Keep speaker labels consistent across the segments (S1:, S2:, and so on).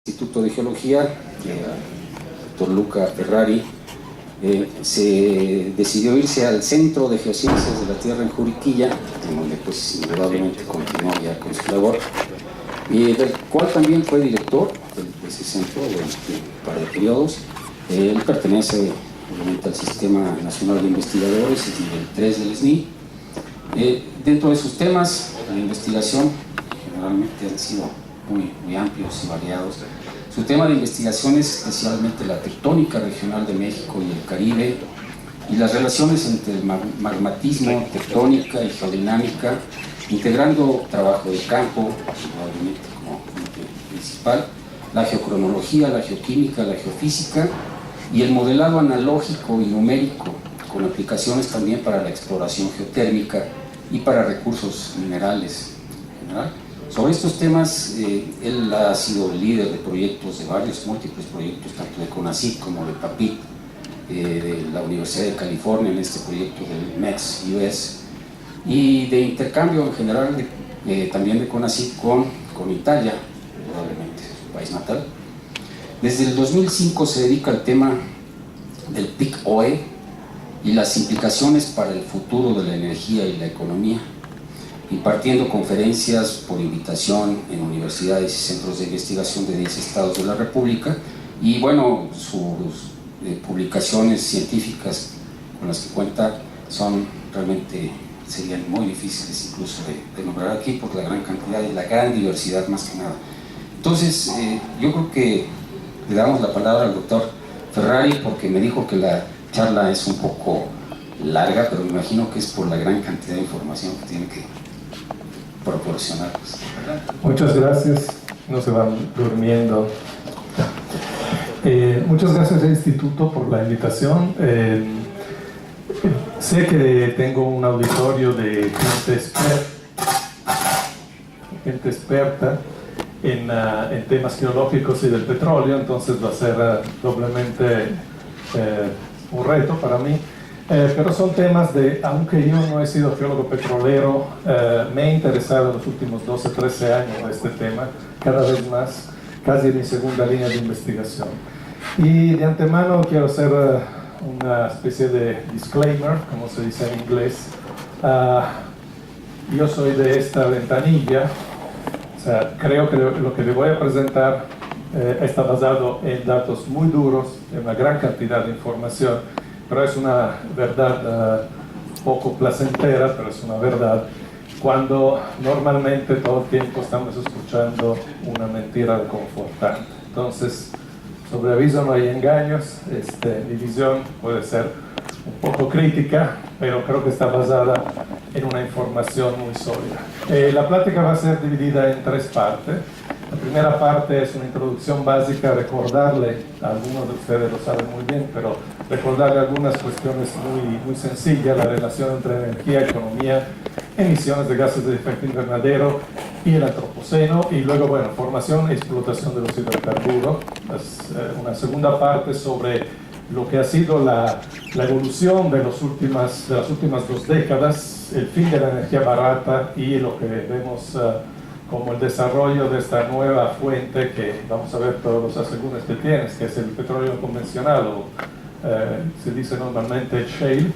S1: Instituto de Geología, doctor Luca Ferrari, se decidió irse al Centro de Geociencias de la Tierra en Juriquilla, donde pues indudablemente continuó ya con su labor, y del cual también fue director de ese centro durante un par de periodos. Él pertenece obviamente al Sistema Nacional de Investigadores, es nivel 3 del SNI. Dentro de sus temas, la investigación generalmente han sido muy amplios y variados. Su tema de investigación es especialmente la tectónica regional de México y el Caribe y las relaciones entre el magmatismo, tectónica y geodinámica, integrando trabajo de campo, obviamente como principal, la geocronología, la geoquímica, la geofísica y el modelado analógico y numérico, con aplicaciones también para la exploración geotérmica y para recursos minerales en general. Sobre estos temas, él ha sido líder de proyectos, de varios múltiples proyectos, tanto de CONACYT como de PAPIT, de la Universidad de California, en este proyecto del MEX US, y de intercambio en general, también de CONACYT con Italia, probablemente su país natal. Desde el 2005 se dedica al tema del PIC-OE y las implicaciones para el futuro de la energía y la economía, impartiendo conferencias por invitación en universidades y centros de investigación de 10 estados de la República, y bueno, sus publicaciones científicas con las que cuenta serían muy difíciles incluso de nombrar aquí por la gran cantidad y la gran diversidad más que nada. Entonces, yo creo que le damos la palabra al doctor Ferrari porque me dijo que la charla es un poco larga, pero me imagino que es por la gran cantidad de información que tiene que proporcionar.
S2: Muchas gracias, no se van durmiendo. Muchas gracias al Instituto por la invitación. Sé que tengo un auditorio de gente experta en temas geológicos y del petróleo, entonces va a ser doblemente un reto para mí. Pero son temas aunque yo no he sido geólogo petrolero, me he interesado en los últimos 12, 13 años de este tema, cada vez más, casi en mi segunda línea de investigación. Y de antemano quiero hacer una especie de disclaimer, como se dice en inglés. Yo soy de esta ventanilla, o sea, creo que lo que le voy a presentar está basado en datos muy duros, en una gran cantidad de información, pero es una verdad poco placentera, pero es una verdad, cuando normalmente todo el tiempo estamos escuchando una mentira reconfortante. Entonces, sobre aviso no hay engaños, mi visión puede ser un poco crítica, pero creo que está basada en una información muy sólida. La plática va a ser dividida en 3 partes. La primera parte es una introducción básica, recordarle, algunos de ustedes lo saben muy bien, pero recordarle algunas cuestiones muy sencillas, la relación entre energía, economía, emisiones de gases de efecto invernadero y el antropoceno, y luego, bueno, formación y explotación de los hidrocarburos. Una segunda parte sobre lo que ha sido la evolución de las últimas 2 décadas, el fin de la energía barata y lo que vemos como el desarrollo de esta nueva fuente que vamos a ver todos los asegúnes que tienes, que es el petróleo convencional, o se dice normalmente shale.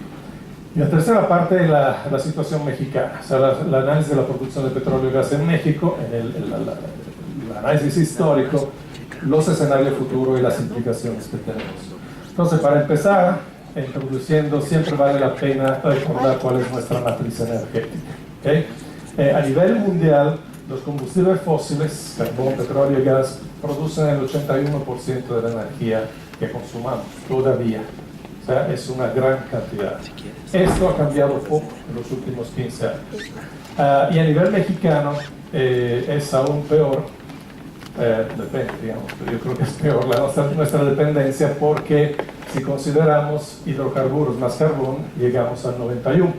S2: Y la tercera parte es la situación mexicana, o sea, el análisis de la producción de petróleo y gas en México, el análisis histórico, los escenarios futuros y las implicaciones que tenemos. Entonces, para empezar, introduciendo, siempre vale la pena recordar cuál es nuestra matriz energética. ¿Okay? A nivel mundial, los combustibles fósiles, carbón, petróleo y gas, producen el 81% de la energía que consumamos, todavía. O sea, es una gran cantidad. Esto ha cambiado poco en los últimos 15 años. Y a nivel mexicano es aún peor, depende, digamos, pero yo creo que es peor nuestra dependencia, porque si consideramos hidrocarburos más carbón, llegamos al 91%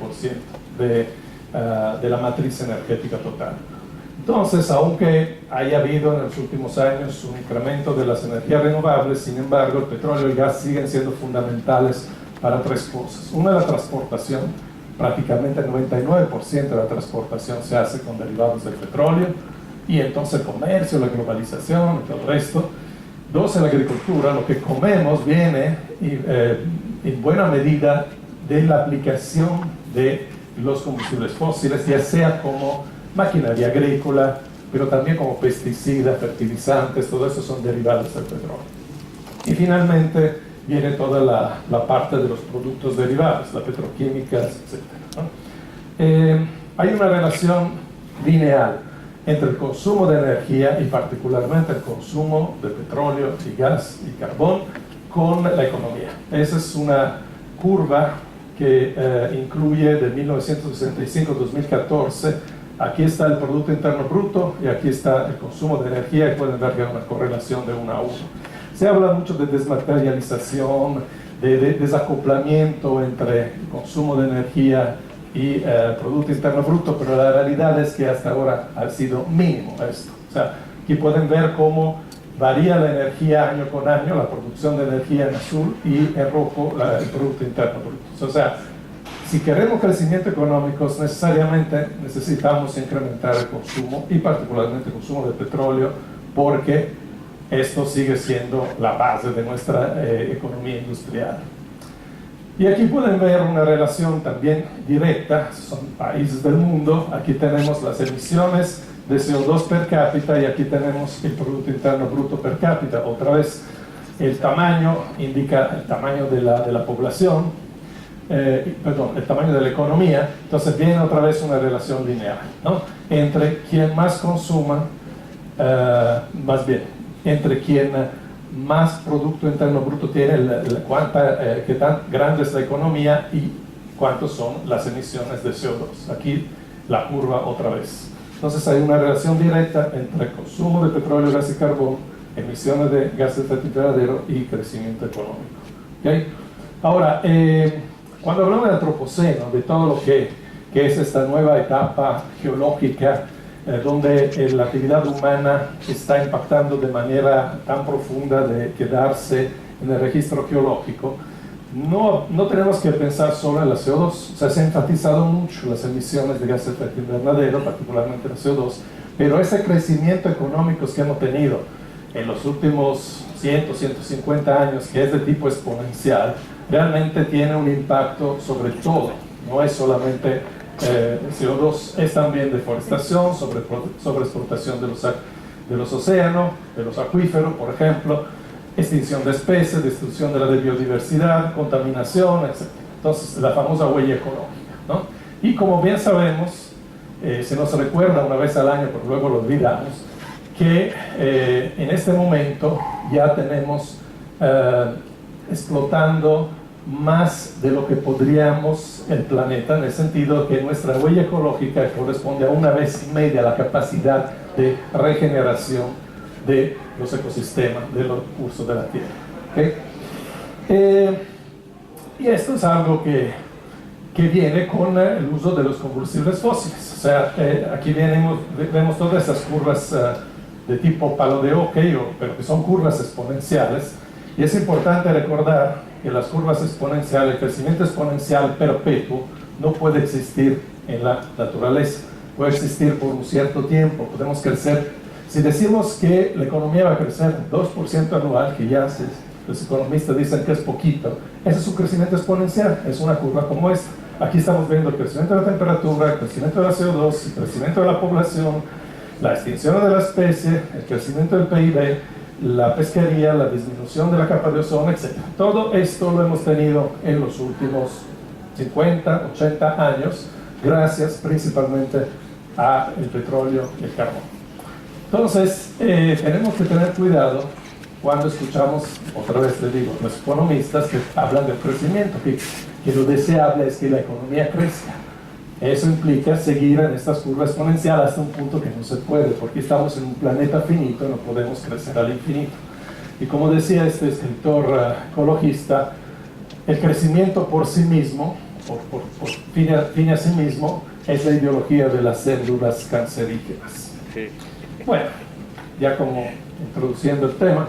S2: de la matriz energética total. Entonces, aunque haya habido en los últimos años un incremento de las energías renovables, sin embargo, el petróleo y el gas siguen siendo fundamentales para 3 cosas. Una, la transportación. Prácticamente el 99% de la transportación se hace con derivados del petróleo, y entonces el comercio, la globalización y todo esto. Dos, en la agricultura, lo que comemos viene en buena medida de la aplicación de los combustibles fósiles, ya sea como maquinaria agrícola, pero también como pesticidas, fertilizantes, todo eso son derivados del petróleo. Y finalmente viene toda la parte de los productos derivados, las petroquímicas, etc., ¿no? Hay una relación lineal entre el consumo de energía y particularmente el consumo de petróleo y gas y carbón con la economía. Esa es una curva que incluye de 1965 a 2014. Aquí está el Producto Interno Bruto y aquí está el consumo de energía, y pueden ver que hay una correlación de 1 a 1. Se habla mucho de desmaterialización, de desacoplamiento entre el consumo de energía y Producto Interno Bruto, pero la realidad es que hasta ahora ha sido mínimo esto. O sea, aquí pueden ver cómo varía la energía año con año, la producción de energía en azul y en rojo el Producto Interno Bruto. O sea, si queremos crecimiento económico, necesariamente necesitamos incrementar el consumo y particularmente el consumo de petróleo, porque esto sigue siendo la base de nuestra economía industrial. Y aquí pueden ver una relación también directa, son países del mundo. Aquí tenemos las emisiones de CO2 per cápita y aquí tenemos el Producto Interno Bruto per cápita. Otra vez, el tamaño indica el tamaño de la población, el tamaño de la economía. Entonces viene otra vez una relación lineal, ¿no? Entre quien más consuma, más bien, entre quien más Producto Interno Bruto tiene, qué tan grande es la economía y cuántos son las emisiones de CO2. Aquí la curva otra vez. Entonces hay una relación directa entre consumo de petróleo, gas y carbón, emisiones de gases de efecto invernadero y crecimiento económico. ¿Okay? Ahora, cuando hablamos del antropoceno, de todo lo que es esta nueva etapa geológica, donde la actividad humana está impactando de manera tan profunda de quedarse en el registro geológico, no tenemos que pensar solo en la CO2. O sea, se ha enfatizado mucho las emisiones de gases de efecto invernadero, particularmente la CO2, pero ese crecimiento económico que hemos tenido en los últimos 150 años, que es de tipo exponencial, realmente tiene un impacto sobre todo. No es solamente CO2, es también deforestación, sobreexplotación de los océanos, de los acuíferos, por ejemplo, extinción de especies, destrucción de la biodiversidad, contaminación, etc. Entonces, la famosa huella ecológica, ¿no? Y como bien sabemos, se nos recuerda una vez al año, pero luego lo olvidamos, que en este momento ya tenemos explotando más de lo que podríamos el planeta, en el sentido que nuestra huella ecológica corresponde a 1,5 veces la capacidad de regeneración de los ecosistemas, de los recursos de la Tierra. ¿Okay? Y esto es algo que viene con el uso de los combustibles fósiles. O sea, aquí vemos todas esas curvas de tipo palo de hockey, pero que son curvas exponenciales. Y es importante recordar que las curvas exponenciales, el crecimiento exponencial perpetuo, no puede existir en la naturaleza. Puede existir por un cierto tiempo, podemos crecer. Si decimos que la economía va a crecer 2% anual, que ya los economistas dicen que es poquito, ese es un crecimiento exponencial, es una curva como esta. Aquí estamos viendo el crecimiento de la temperatura, el crecimiento de la CO2, el crecimiento de la población, la extinción de la especie, el crecimiento del PIB, la pesquería, la disminución de la capa de ozono, etc. Todo esto lo hemos tenido en los últimos 50, 80 años, gracias principalmente al petróleo y el carbón. Entonces, tenemos que tener cuidado cuando escuchamos, otra vez les digo, los economistas que hablan del crecimiento, que lo deseable es que la economía crezca. Eso implica seguir en estas curvas exponenciales hasta un punto que no se puede, porque estamos en un planeta finito y no podemos crecer al infinito. Y como decía este escritor ecologista, el crecimiento por sí mismo, por fin a sí mismo, es la ideología de las células cancerígenas. Sí. Bueno, ya como introduciendo el tema,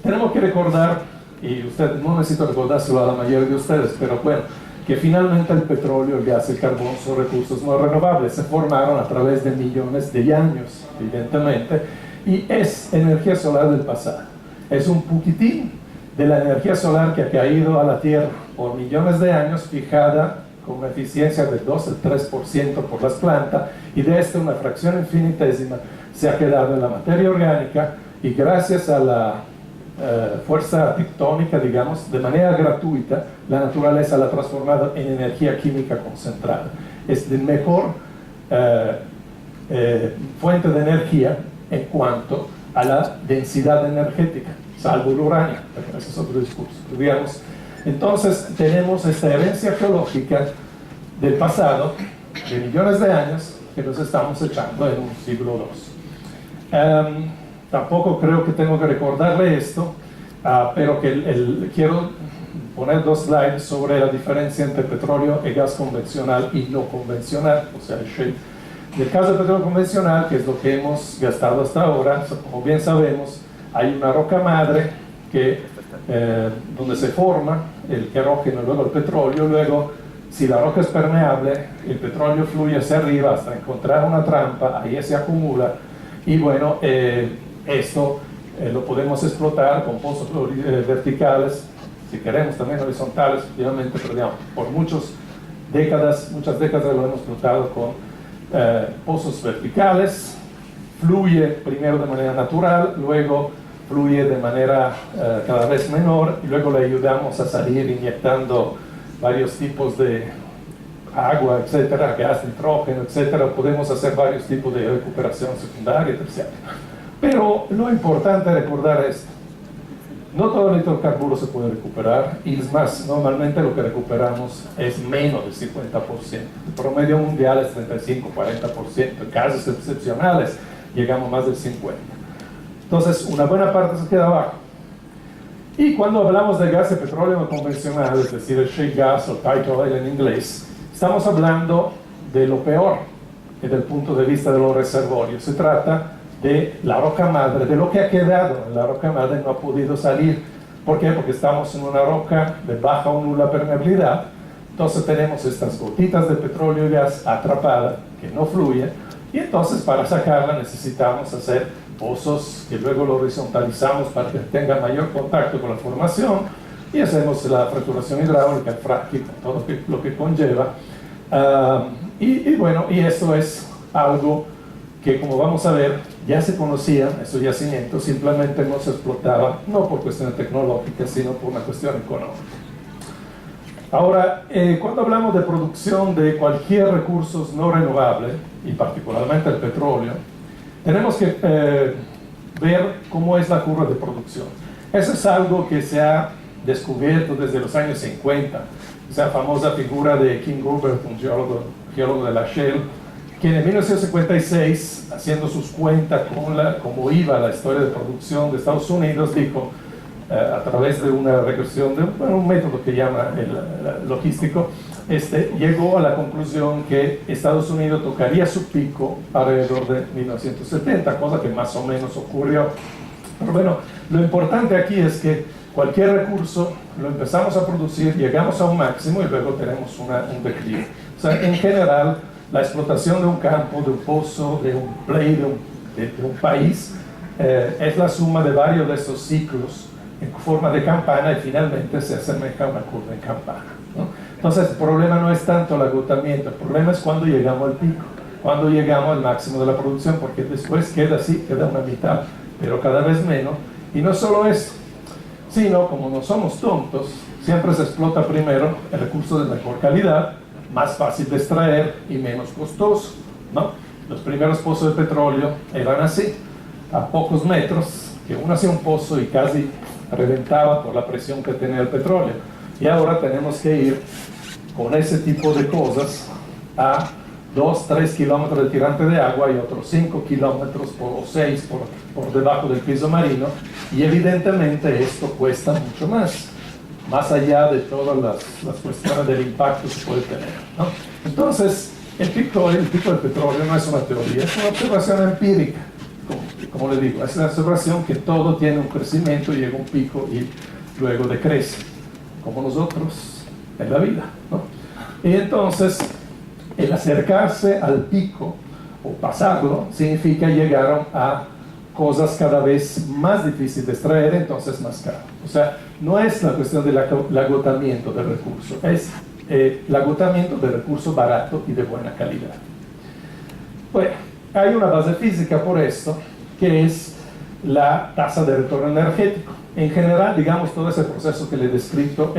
S2: tenemos que recordar, y usted no necesito recordárselo a la mayoría de ustedes, pero bueno, que finalmente el petróleo, el gas y el carbón son recursos no renovables, se formaron a través de millones de años, evidentemente, y es energía solar del pasado. Es un poquitín de la energía solar que ha caído a la Tierra por millones de años, fijada con una eficiencia de 2 al 3% por las plantas, y de esta una fracción infinitésima se ha quedado en la materia orgánica, y gracias a la fuerza tectónica, digamos, de manera gratuita, la naturaleza la ha transformado en energía química concentrada. Es la mejor fuente de energía en cuanto a la densidad energética, salvo el uranio, pero ese es otro discurso. Digamos, entonces tenemos esta herencia geológica del pasado, de millones de años, que nos estamos echando en un siglo II. Tampoco creo que tengo que recordarle esto, pero que quiero poner 2 slides sobre la diferencia entre petróleo y gas convencional y no convencional, o sea, el shale. En el caso del petróleo convencional, que es lo que hemos gastado hasta ahora, como bien sabemos, hay una roca madre donde se forma el querógeno, luego el petróleo, luego si la roca es permeable, el petróleo fluye hacia arriba hasta encontrar una trampa, ahí se acumula, y bueno, esto lo podemos explotar con pozos verticales, si queremos también horizontales, efectivamente, pero digamos, por muchas décadas lo hemos explotado con pozos verticales. Fluye primero de manera natural, luego fluye de manera cada vez menor, y luego le ayudamos a salir inyectando varios tipos de agua, etcétera, gas, nitrógeno, etcétera. Podemos hacer varios tipos de recuperación secundaria, terciaria. Pero lo importante es recordar esto: no todo el hidrocarburo se puede recuperar, y es más, normalmente lo que recuperamos es menos del 50%. El promedio mundial es 35-40%, en casos excepcionales llegamos más del 50%. Entonces, una buena parte se queda abajo. Y cuando hablamos de gas y petróleo convencional, es decir, el shale gas o tight oil en inglés, estamos hablando de lo peor desde el punto de vista de los reservorios. Se trata de la roca madre, de lo que ha quedado en la roca madre, no ha podido salir. ¿Por qué? Porque estamos en una roca de baja o nula permeabilidad. Entonces tenemos estas gotitas de petróleo y gas atrapadas que no fluyen, y entonces para sacarla necesitamos hacer pozos que luego lo horizontalizamos para que tenga mayor contacto con la formación, y hacemos la fracturación hidráulica, el fracking, todo lo que conlleva. Y bueno, y esto es algo que, como vamos a ver, ya se conocían estos yacimientos, simplemente no se explotaban, no por cuestiones tecnológicas, sino por una cuestión económica. Ahora, cuando hablamos de producción de cualquier recurso no renovable, y particularmente el petróleo, tenemos que ver cómo es la curva de producción. Eso es algo que se ha descubierto desde los años 50, esa famosa figura de King Gilbert, un geólogo de la Shell, quien en 1956, haciendo sus cuentas con cómo iba la historia de producción de Estados Unidos, dijo, a través de una regresión, de un método que llama el logístico, llegó a la conclusión que Estados Unidos tocaría su pico alrededor de 1970, cosa que más o menos ocurrió. Pero bueno, lo importante aquí es que cualquier recurso lo empezamos a producir, llegamos a un máximo y luego tenemos un declive. O sea, en general, la explotación de un campo, de un pozo, de un play, de un país, es la suma de varios de estos ciclos en forma de campana, y finalmente se asemeja a una curva en campana, ¿no? Entonces, el problema no es tanto el agotamiento, el problema es cuando llegamos al pico, cuando llegamos al máximo de la producción, porque después queda así, queda una mitad, pero cada vez menos. Y no solo eso, sino, como no somos tontos, siempre se explota primero el recurso de mejor calidad, más fácil de extraer y menos costoso, ¿no? Los primeros pozos de petróleo eran así, a pocos metros, que uno hacía un pozo y casi reventaba por la presión que tenía el petróleo. Y ahora tenemos que ir con ese tipo de cosas a 2-3 kilómetros de tirante de agua y otros 5 kilómetros o 6 por debajo del piso marino, y evidentemente esto cuesta mucho más allá de todas las cuestiones del impacto que puede tener, ¿no? Entonces, el pico del petróleo no es una teoría, es una observación empírica. Como le digo, es una observación que todo tiene un crecimiento, llega un pico y luego decrece, como nosotros en la vida, ¿no? Y entonces, el acercarse al pico o pasarlo significa llegar a cosas cada vez más difíciles de extraer, entonces más caro. O sea, no es la cuestión del agotamiento del recurso, es el agotamiento del recurso barato y de buena calidad. Bueno, hay una base física por esto, que es la tasa de retorno energético. En general, digamos, todo ese proceso que le he descrito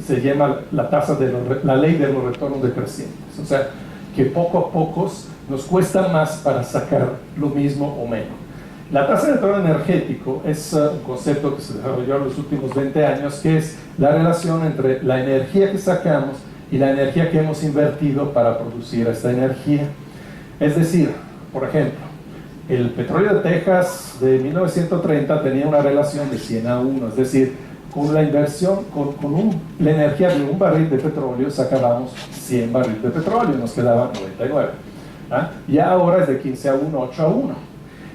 S2: se llama la ley de los retornos decrecientes. O sea, que poco a poco nos cuesta más para sacar lo mismo o menos. La tasa de retorno energético es un concepto que se desarrolló en los últimos 20 años, que es la relación entre la energía que sacamos y la energía que hemos invertido para producir esta energía. Es decir, por ejemplo, el petróleo de Texas de 1930 tenía una relación de 100 a 1, es decir, con la inversión, la energía de un barril de petróleo sacábamos 100 barriles de petróleo, nos quedaban 99. Y ahora es de 15 a 1, 8 a 1.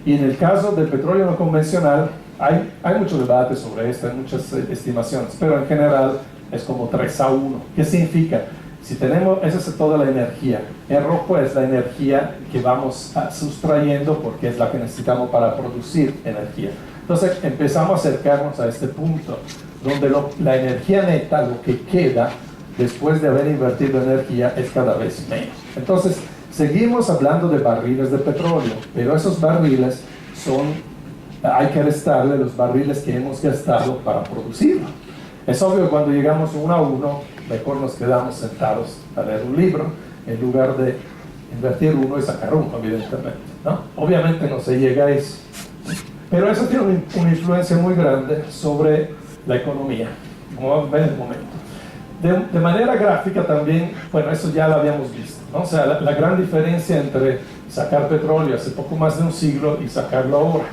S2: Y en el caso del petróleo no convencional, hay mucho debate sobre esto, hay muchas estimaciones, pero en general es como 3 a 1. ¿Qué significa? Si tenemos, esa es toda la energía. En rojo es la energía que vamos sustrayendo porque es la que necesitamos para producir energía. Entonces empezamos a acercarnos a este punto donde la energía neta, lo que queda después de haber invertido energía, es cada vez menos. Entonces seguimos hablando de barriles de petróleo, pero esos barriles hay que restarle los barriles que hemos gastado para producirlo. Es obvio que cuando llegamos 1 a 1, mejor nos quedamos sentados a leer un libro en lugar de invertir 1 y sacar 1, evidentemente, ¿no? Obviamente no se llega a eso, pero eso tiene una influencia muy grande sobre la economía, como vamos a ver en un momento. De manera gráfica también, bueno, eso ya lo habíamos visto, ¿no? O sea, la gran diferencia entre sacar petróleo hace poco más de un siglo y sacarlo ahora.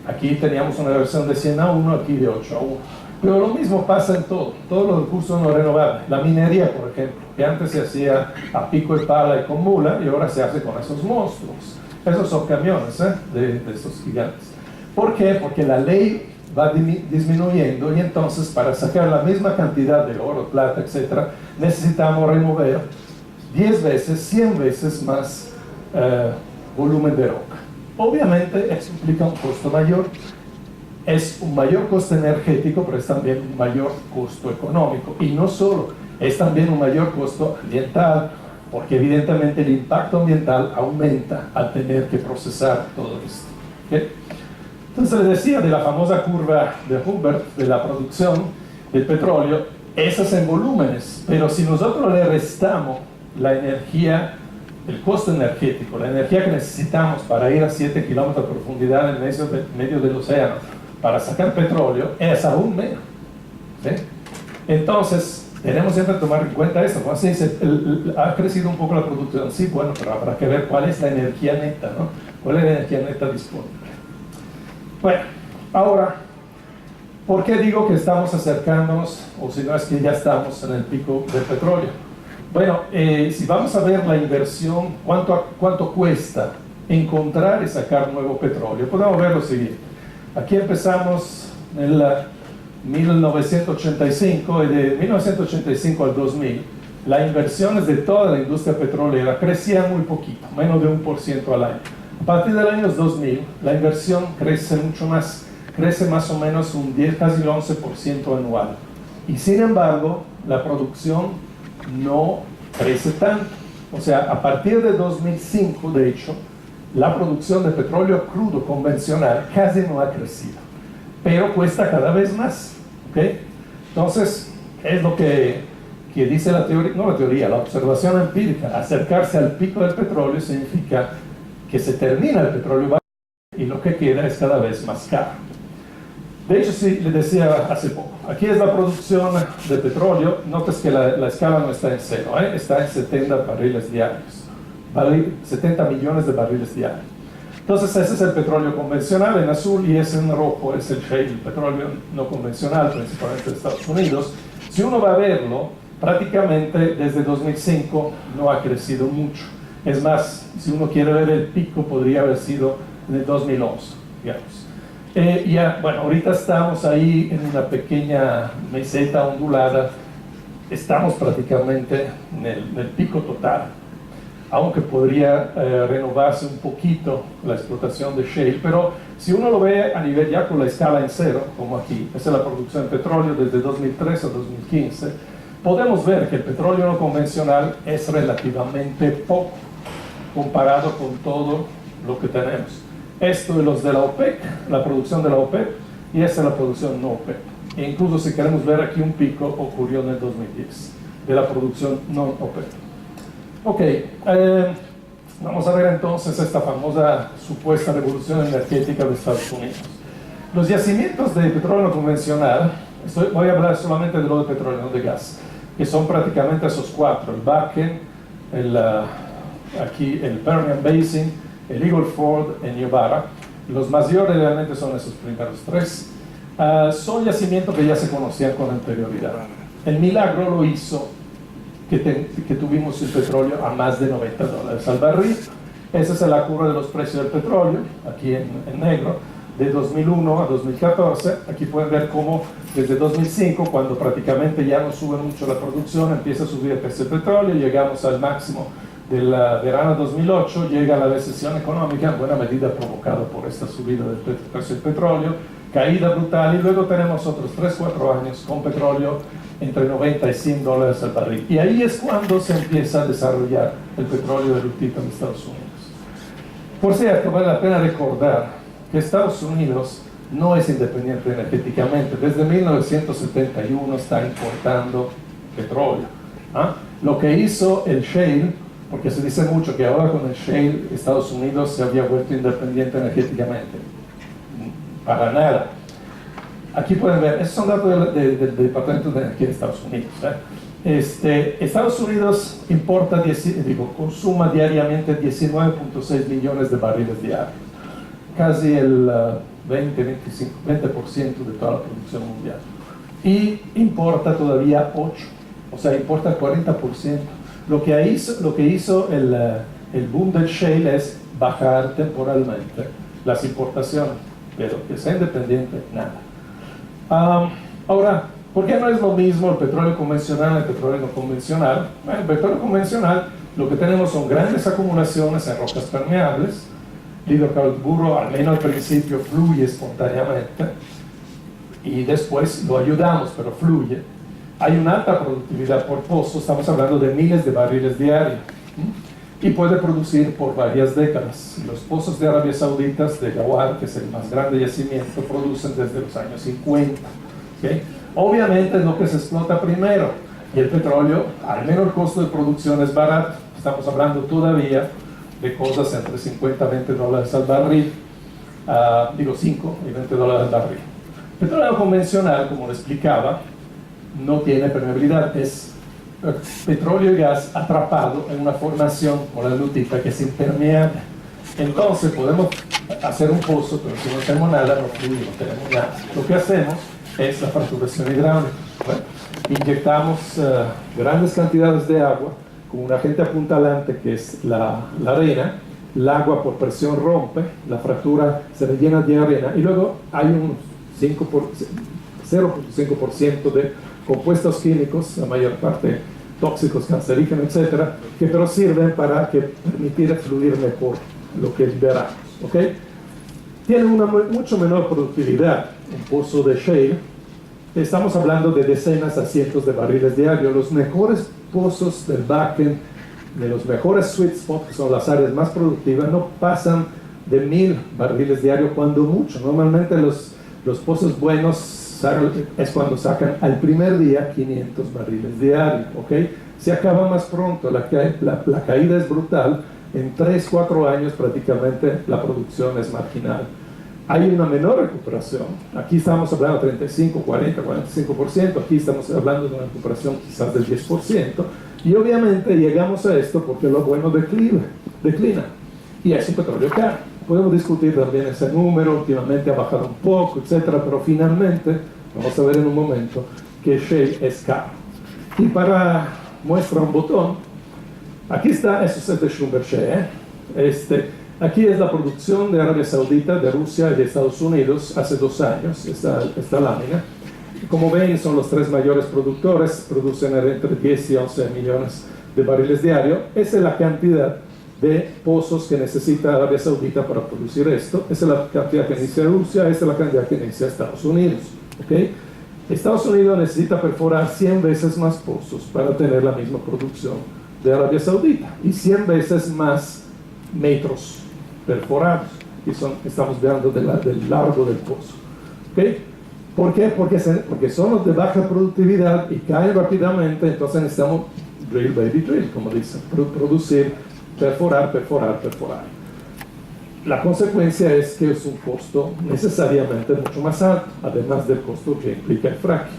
S2: Aquí teníamos una versión de 100 a 1, aquí de 8 a 1. Pero lo mismo pasa en todos los recursos no renovables. La minería, por ejemplo, que antes se hacía a pico y pala y con mula, y ahora se hace con esos monstruos. Esos son camiones de estos gigantes. ¿Por qué? Porque la ley va disminuyendo y entonces para sacar la misma cantidad de oro, plata, etc., necesitamos remover 10 veces, 100 veces más volumen de roca. Obviamente eso implica un costo mayor. Es un mayor costo energético, pero es también un mayor costo económico. Y no solo, es también un mayor costo ambiental, porque evidentemente el impacto ambiental aumenta al tener que procesar todo esto. ¿Okay? Entonces les decía de la famosa curva de Hubbert, de la producción del petróleo, esas en volúmenes, pero si nosotros le restamos la energía, el costo energético, la energía que necesitamos para ir a 7 kilómetros de profundidad en medio del océano, para sacar petróleo, es aún menos. ¿Sí? Entonces, tenemos siempre que tomar en cuenta esto. Cuando se dice, ha crecido un poco la producción, sí, bueno, pero habrá que ver cuál es la energía neta, ¿no? ¿Cuál es la energía neta disponible? Bueno, ahora, ¿por qué digo que estamos acercándonos, o si no es que ya estamos en el pico del petróleo? Bueno, si vamos a ver la inversión, ¿cuánto cuesta encontrar y sacar nuevo petróleo? Podemos ver lo siguiente. Aquí empezamos en el 1985 y de 1985 al 2000 las inversiones de toda la industria petrolera crecían muy poquito, menos de 1% al año. A partir del año 2000 la inversión crece mucho más, crece más o menos un 10, casi el 11% anual. Y sin embargo la producción no crece tanto. O sea, a partir de 2005 de hecho la producción de petróleo crudo convencional casi no ha crecido, pero cuesta cada vez más. ¿Okay? Entonces, es lo que dice la teoría, no la teoría, la observación empírica. Acercarse al pico del petróleo significa que se termina el petróleo y lo que queda es cada vez más caro. De hecho, sí, les decía hace poco, aquí es la producción de petróleo. Notas que la escala no está en cero, está en 70 barriles diarios. 70 millones de barriles diarios. Entonces ese es el petróleo convencional en azul y ese en rojo es el shale, el petróleo no convencional, principalmente de Estados Unidos. Si uno va a verlo, prácticamente desde 2005 no ha crecido mucho. Es más, si uno quiere ver el pico, podría haber sido en el 2011, digamos. Bueno, ahorita estamos ahí en una pequeña meseta ondulada, estamos prácticamente en el pico total. aunque podría renovarse un poquito la explotación de shale, pero si uno lo ve a nivel ya con la escala en cero, como aquí, esa es la producción de petróleo desde 2003 a 2015, podemos ver que el petróleo no convencional es relativamente poco comparado con todo lo que tenemos. Esto es los de la OPEC, la producción de la OPEC, y esta es la producción no OPEC. E incluso si queremos ver aquí un pico, ocurrió en el 2010, de la producción no OPEC. Ok, vamos a ver entonces esta famosa supuesta revolución energética de Estados Unidos. Los yacimientos de petróleo convencional, voy a hablar solamente de lo de petróleo, no de gas, que son prácticamente esos cuatro: el Bakken, aquí el Permian Basin, el Eagle Ford, el Niobrara. Los mayores realmente son esos primeros tres. Son yacimientos que ya se conocían con anterioridad. El milagro lo hizo que tuvimos el petróleo a más de $90 al barril. Esa es la curva de los precios del petróleo, aquí en negro, de 2001 a 2014. Aquí pueden ver cómo desde 2005, cuando prácticamente ya no sube mucho la producción, empieza a subir el precio del petróleo, llegamos al máximo del verano 2008, llega la recesión económica, en buena medida provocada por esta subida del precio del petróleo, caída brutal, y luego tenemos otros 3-4 años con petróleo entre 90 y $100 al barril. Y ahí es cuando se empieza a desarrollar el petróleo de rutita en Estados Unidos. Por cierto, vale la pena recordar que Estados Unidos no es independiente energéticamente. Desde 1971 está importando petróleo. Lo que hizo el shale, porque se dice mucho que ahora con el shale Estados Unidos se había vuelto independiente energéticamente. Para nada. Aquí pueden ver, esos son datos del Departamento de Energía de Estados Unidos. Estados Unidos consuma diariamente 19.6 millones de barriles diarios, casi el 20% de toda la producción mundial. Y importa todavía 8%, o sea, importa el 40%. Lo que hizo el boom del shale es bajar temporalmente las importaciones, pero que sea independiente, nada. Ahora, ¿por qué no es lo mismo el petróleo convencional y el petróleo no convencional? Bueno, el petróleo convencional, lo que tenemos son grandes acumulaciones en rocas permeables. El hidrocarburo, al menos al principio, fluye espontáneamente y después lo ayudamos, pero fluye. Hay una alta productividad por pozo, estamos hablando de miles de barriles diarios, y puede producir por varias décadas. Los pozos de Arabia Saudita, de Ghawar, que es el más grande yacimiento, producen desde los años 50. ¿Okay? Obviamente es lo que se explota primero, y el petróleo, al menos el costo de producción es barato. Estamos hablando todavía de cosas entre 50 y $20 al barril, 5 y $20 al barril. El petróleo convencional, como le explicaba, no tiene permeabilidad, es petróleo y gas atrapado en una formación como la lutita que es impermeable. Entonces podemos hacer un pozo, pero si no tenemos nada, no fluye, no tenemos nada. Lo que hacemos es la fracturación hidráulica. Bueno, inyectamos grandes cantidades de agua con un agente apuntalante que es la arena. El agua por presión rompe, la fractura se rellena de arena y luego hay un 0.5% de compuestos químicos, la mayor parte tóxicos, cancerígenos, etcétera, que pero sirven para permitir fluir mejor lo que liberamos. ¿Okay? Tiene una mucho menor productividad. Un pozo de shale, estamos hablando de decenas a cientos de barriles diarios. Los mejores pozos del Bakken, de los mejores sweet spots, que son las áreas más productivas, no pasan de 1000 barriles diarios cuando mucho. Normalmente los pozos buenos es cuando sacan al primer día 500 barriles diarios, ¿ok? Se acaba más pronto, la caída es brutal, en 3-4 años prácticamente la producción es marginal. Hay una menor recuperación, aquí estamos hablando de 35, 40, 45%, aquí estamos hablando de una recuperación quizás del 10%, y obviamente llegamos a esto porque lo bueno declina, y es un petróleo caro. Podemos discutir también ese número, últimamente ha bajado un poco, etcétera, pero finalmente, vamos a ver en un momento, que shale es caro. Y para muestra un botón, aquí está, eso es de Schlumberger, aquí es la producción de Arabia Saudita, de Rusia y de Estados Unidos hace 2 años, esta lámina. Como ven, son los 3 mayores productores, producen entre 10 y 11 millones de barriles diarios. Esa es la cantidad de pozos que necesita Arabia Saudita para producir esto. Esa es la cantidad que necesita Rusia, esta es la cantidad que necesita Estados Unidos. ¿Okay? Estados Unidos necesita perforar 100 veces más pozos para tener la misma producción de Arabia Saudita y 100 veces más metros perforados, y estamos hablando del largo del pozo. ¿Okay? ¿Por qué? Porque son los de baja productividad y caen rápidamente, entonces necesitamos drill, baby, drill, como dicen, producir, perforar. La consecuencia es que es un costo necesariamente mucho más alto, además del costo que implica el fracking.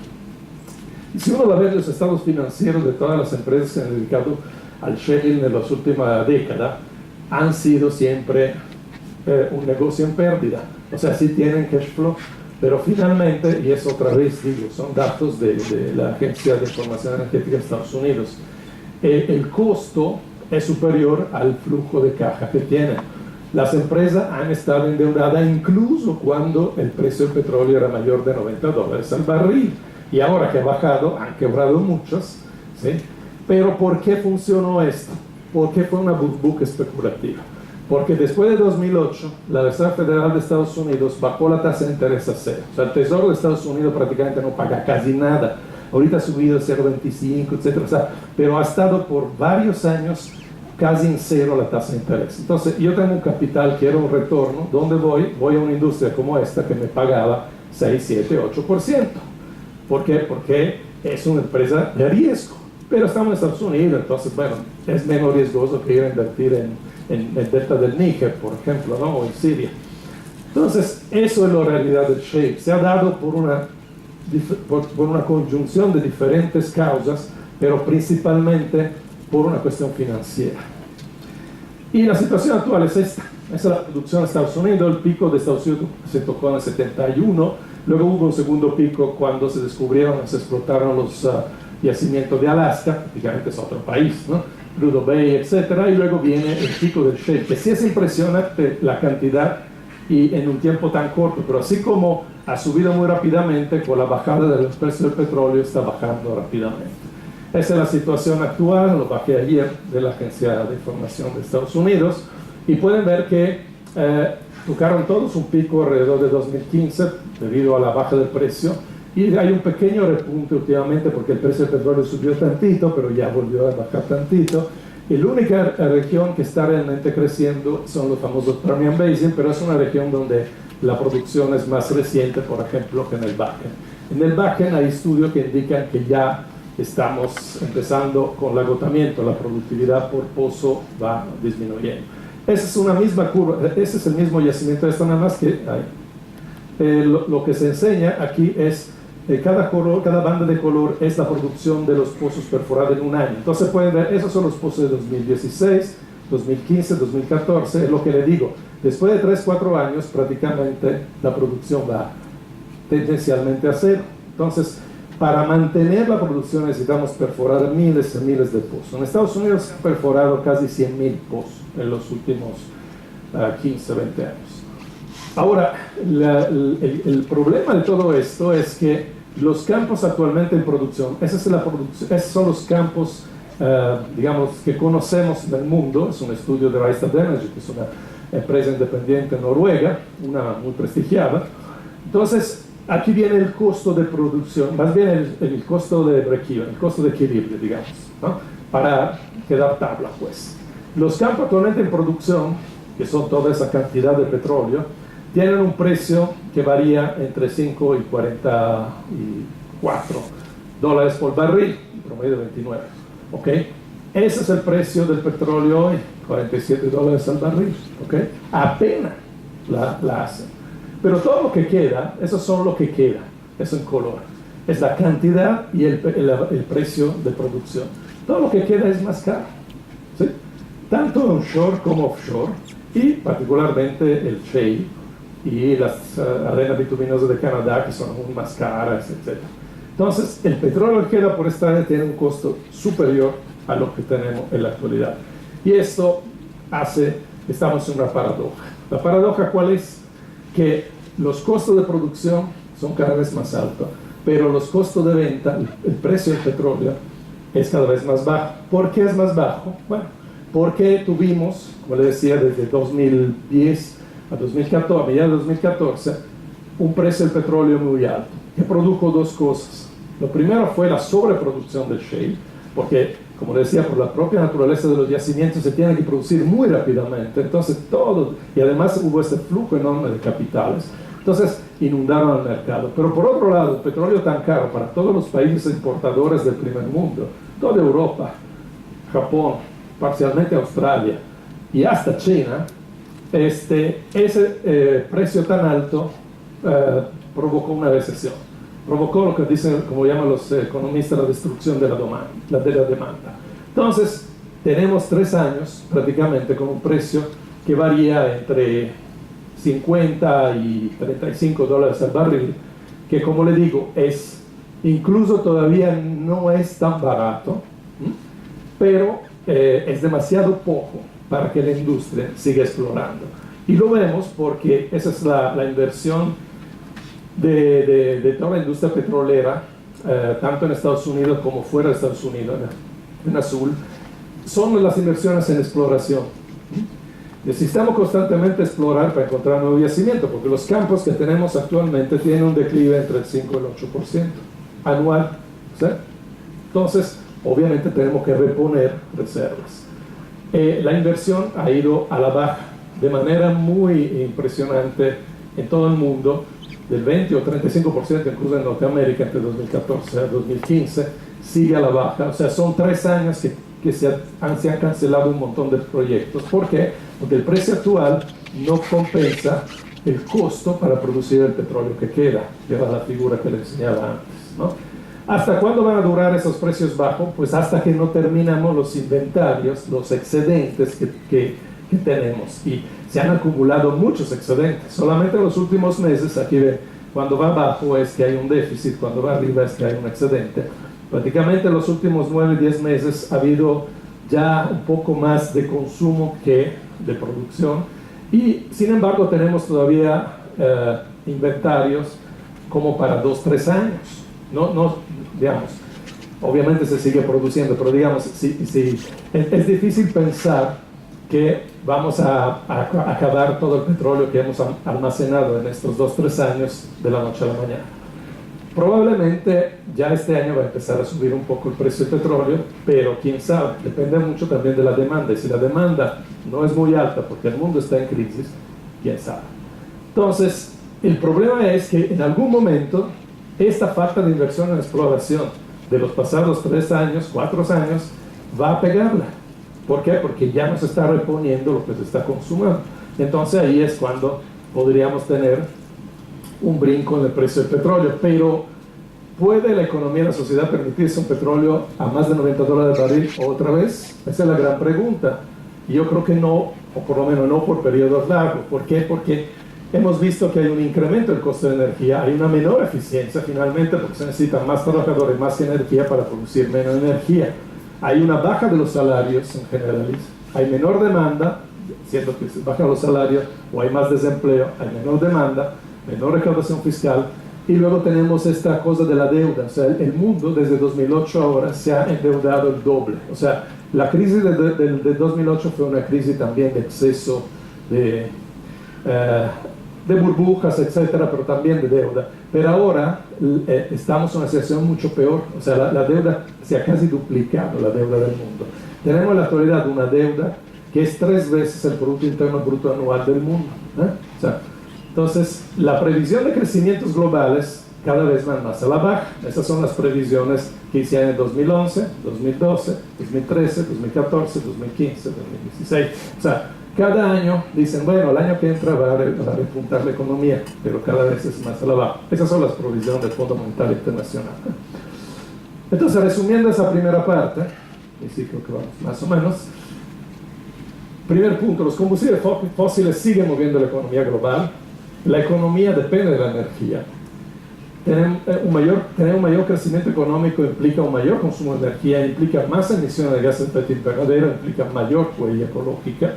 S2: Y si uno va a ver los estados financieros de todas las empresas que se han dedicado al shale en las últimas décadas, han sido siempre un negocio en pérdida. O sea, sí tienen cash flow, pero finalmente, y eso otra vez digo, son datos de la Agencia de Información Energética de Estados Unidos, el costo es superior al flujo de caja que tienen. Las empresas han estado endeudadas incluso cuando el precio del petróleo era mayor de $90 al barril, y ahora que ha bajado, han quebrado muchas, ¿sí? Pero ¿por qué funcionó esto? ¿Por qué fue una burbuja especulativa? Porque después de 2008, la Reserva Federal de Estados Unidos bajó la tasa de interés a cero. O sea, el Tesoro de Estados Unidos prácticamente no paga casi nada. Ahorita ha subido a 0,25, etc. O sea, pero ha estado por varios años casi en cero la tasa de interés. Entonces, yo tengo un capital, quiero un retorno. ¿Dónde voy? Voy a una industria como esta que me pagaba 6, 7, 8%. ¿Por qué? Porque es una empresa de riesgo. Pero estamos en Estados Unidos, entonces, bueno, es menos riesgoso que ir a invertir en el delta del Níger, por ejemplo, ¿no? O en Siria. Entonces, eso es la realidad del shale. Se ha dado por una conjunción de diferentes causas, pero principalmente por una cuestión financiera. Y la situación actual es esta. Esa es la producción de Estados Unidos. El pico de Estados Unidos se tocó en el 71. Luego hubo un segundo pico cuando se descubrieron, se explotaron los yacimientos de Alaska, prácticamente es otro país, ¿no? Prudhoe Bay, etc. Y luego viene el pico del shale, que sí es impresionante la cantidad y en un tiempo tan corto, pero así como ha subido muy rápidamente, con la bajada de los precios del petróleo está bajando rápidamente. Esa es la situación actual, lo bajé ayer de la Agencia de Información de Estados Unidos, y pueden ver que tocaron todos un pico alrededor de 2015 debido a la baja del precio, y hay un pequeño repunte últimamente porque el precio del petróleo subió tantito, pero ya volvió a bajar tantito. Y la única región que está realmente creciendo son los famosos Permian Basin, pero es una región donde la producción es más reciente, por ejemplo, que en el Bakken. En el Bakken hay estudios que indican que ya estamos empezando con el agotamiento, la productividad por pozo va disminuyendo. Esa es una misma curva, ese es el mismo yacimiento, esto nada más que hay. Lo que se enseña aquí es cada banda de color es la producción de los pozos perforados en un año. Entonces pueden ver, esos son los pozos de 2016, 2015, 2014, es lo que le digo. Después de 3, 4 años, prácticamente la producción va tendencialmente a cero. Entonces, para mantener la producción necesitamos perforar miles y miles de pozos. En Estados Unidos se han perforado casi 100.000 pozos en los últimos 15, 20 años. Ahora, el problema de todo esto es que los campos actualmente en producción, esos son los campos, digamos, que conocemos en el mundo. Es un estudio de Rystad Energy, que es una empresa independiente noruega, una muy prestigiada. Entonces, aquí viene el costo de producción, más bien el costo de break-even, el costo de equilibrio, digamos, ¿no? Para quedar tabla, pues. Los campos actualmente en producción, que son toda esa cantidad de petróleo, tienen un precio que varía entre 5 y 44 dólares por barril, en promedio de 29. ¿Ok? Ese es el precio del petróleo hoy, 47 dólares al barril. ¿Ok? Apenas la hacen. Pero todo lo que queda, eso son lo que queda, eso en color, es la cantidad y el precio de producción. Todo lo que queda es más caro, ¿sí? Tanto onshore como offshore, y particularmente el shale y las arenas bituminosas de Canadá, que son aún más caras, etc. Entonces, el petróleo que queda por esta área tiene un costo superior a lo que tenemos en la actualidad. Y esto estamos en una paradoja. ¿La paradoja cuál es? Que los costos de producción son cada vez más altos, pero los costos de venta, el precio del petróleo, es cada vez más bajo. ¿Por qué es más bajo? Bueno, porque tuvimos, como le decía, desde 2010 a 2014, a mediados de 2014, un precio del petróleo muy alto, que produjo dos cosas. Lo primero fue la sobreproducción del shale, porque, como decía, por la propia naturaleza de los yacimientos se tiene que producir muy rápidamente, entonces todo, y además hubo este flujo enorme de capitales, entonces inundaron el mercado. Pero por otro lado, el petróleo tan caro para todos los países importadores del primer mundo, toda Europa, Japón, parcialmente Australia y hasta China, ese precio tan alto provocó una recesión, provocó lo que dicen, como llaman los economistas, la destrucción de la demanda. Entonces, tenemos 3 años prácticamente con un precio que varía entre 50 y 35 dólares al barril, que como le digo, incluso todavía no es tan barato, pero es demasiado poco para que la industria siga explorando. Y lo vemos porque esa es la inversión de toda la industria petrolera, tanto en Estados Unidos como fuera de Estados Unidos, en azul, son las inversiones en exploración. Necesitamos constantemente explorar para encontrar nuevo yacimiento, porque los campos que tenemos actualmente tienen un declive entre el 5 y el 8% anual, ¿sí? Entonces, obviamente tenemos que reponer reservas. La inversión ha ido a la baja de manera muy impresionante en todo el mundo, del 20 o 35% incluso en Norteamérica entre 2014 y 2015, sigue a la baja. O sea, son 3 años que se han cancelado un montón de proyectos. ¿Por qué? Porque el precio actual no compensa el costo para producir el petróleo que queda, que era la figura que le enseñaba antes, ¿no? ¿Hasta cuándo van a durar esos precios bajos? Pues hasta que no terminamos los inventarios, los excedentes que tenemos. Y se han acumulado muchos excedentes. Solamente en los últimos meses, aquí ven, cuando va abajo es que hay un déficit, cuando va arriba es que hay un excedente. Prácticamente en los últimos 9-10 meses ha habido ya un poco más de consumo que de producción. Y sin embargo tenemos todavía inventarios como para 2-3 años. No, digamos, obviamente se sigue produciendo, pero digamos, es difícil pensar que vamos a acabar todo el petróleo que hemos almacenado en estos 2-3 años de la noche a la mañana. Probablemente ya este año va a empezar a subir un poco el precio del petróleo, pero quién sabe, depende mucho también de la demanda, y si la demanda no es muy alta porque el mundo está en crisis, quién sabe. Entonces, el problema es que en algún momento esta falta de inversión en exploración de los pasados 3 años, 4 años, va a pegarla. ¿Por qué? Porque ya no se está reponiendo lo que se está consumiendo. Entonces ahí es cuando podríamos tener un brinco en el precio del petróleo. Pero ¿puede la economía y la sociedad permitirse un petróleo a más de 90 dólares al barril otra vez? Esa es la gran pregunta. Y yo creo que no, o por lo menos no por periodos largos. ¿Por qué? Porque hemos visto que hay un incremento del costo de energía, hay una menor eficiencia finalmente porque se necesitan más trabajadores, más energía para producir menos energía. Hay una baja de los salarios en general, hay menor demanda, siendo que se bajan los salarios o hay más desempleo, hay menor demanda, menor recaudación fiscal, y luego tenemos esta cosa de la deuda. O sea, el mundo desde 2008 ahora se ha endeudado el doble. O sea, la crisis de 2008 fue una crisis también de exceso de burbujas, etcétera, pero también de deuda. Pero ahora estamos en una situación mucho peor. O sea, la deuda se ha casi duplicado, la deuda del mundo. Tenemos en la actualidad una deuda que es 3 veces el Producto Interno Bruto anual del mundo. O sea, entonces, la previsión de crecimientos globales cada vez van más a la baja. Esas son las previsiones que hicieron en 2011, 2012, 2013, 2014, 2015, 2016. O sea, cada año dicen, bueno, el año que entra va a repuntar la economía, pero cada vez es más a la baja. Esas son las provisiones del Fondo Monetario Internacional. Entonces, resumiendo esa primera parte, y sí creo que vamos más o menos. Primer punto, los combustibles fósiles siguen moviendo la economía global. La economía depende de la energía. Tener un mayor crecimiento económico implica un mayor consumo de energía, implica más emisiones de gases de efecto invernadero, implica mayor huella ecológica.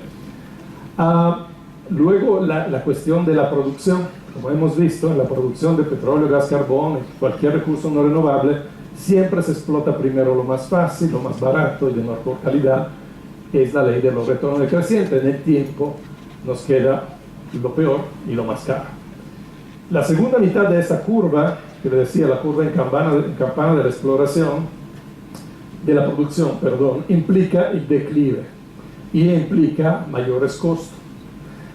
S2: Luego la cuestión de la producción, como hemos visto, en la producción de petróleo, gas, carbón, cualquier recurso no renovable, siempre se explota primero lo más fácil, lo más barato y de mejor calidad. Es la ley de los retornos decrecientes. En el tiempo nos queda lo peor y lo más caro. La segunda mitad de esta curva, que le decía la curva en campana de la exploración, de la producción, perdón, implica el declive y implica mayores costos.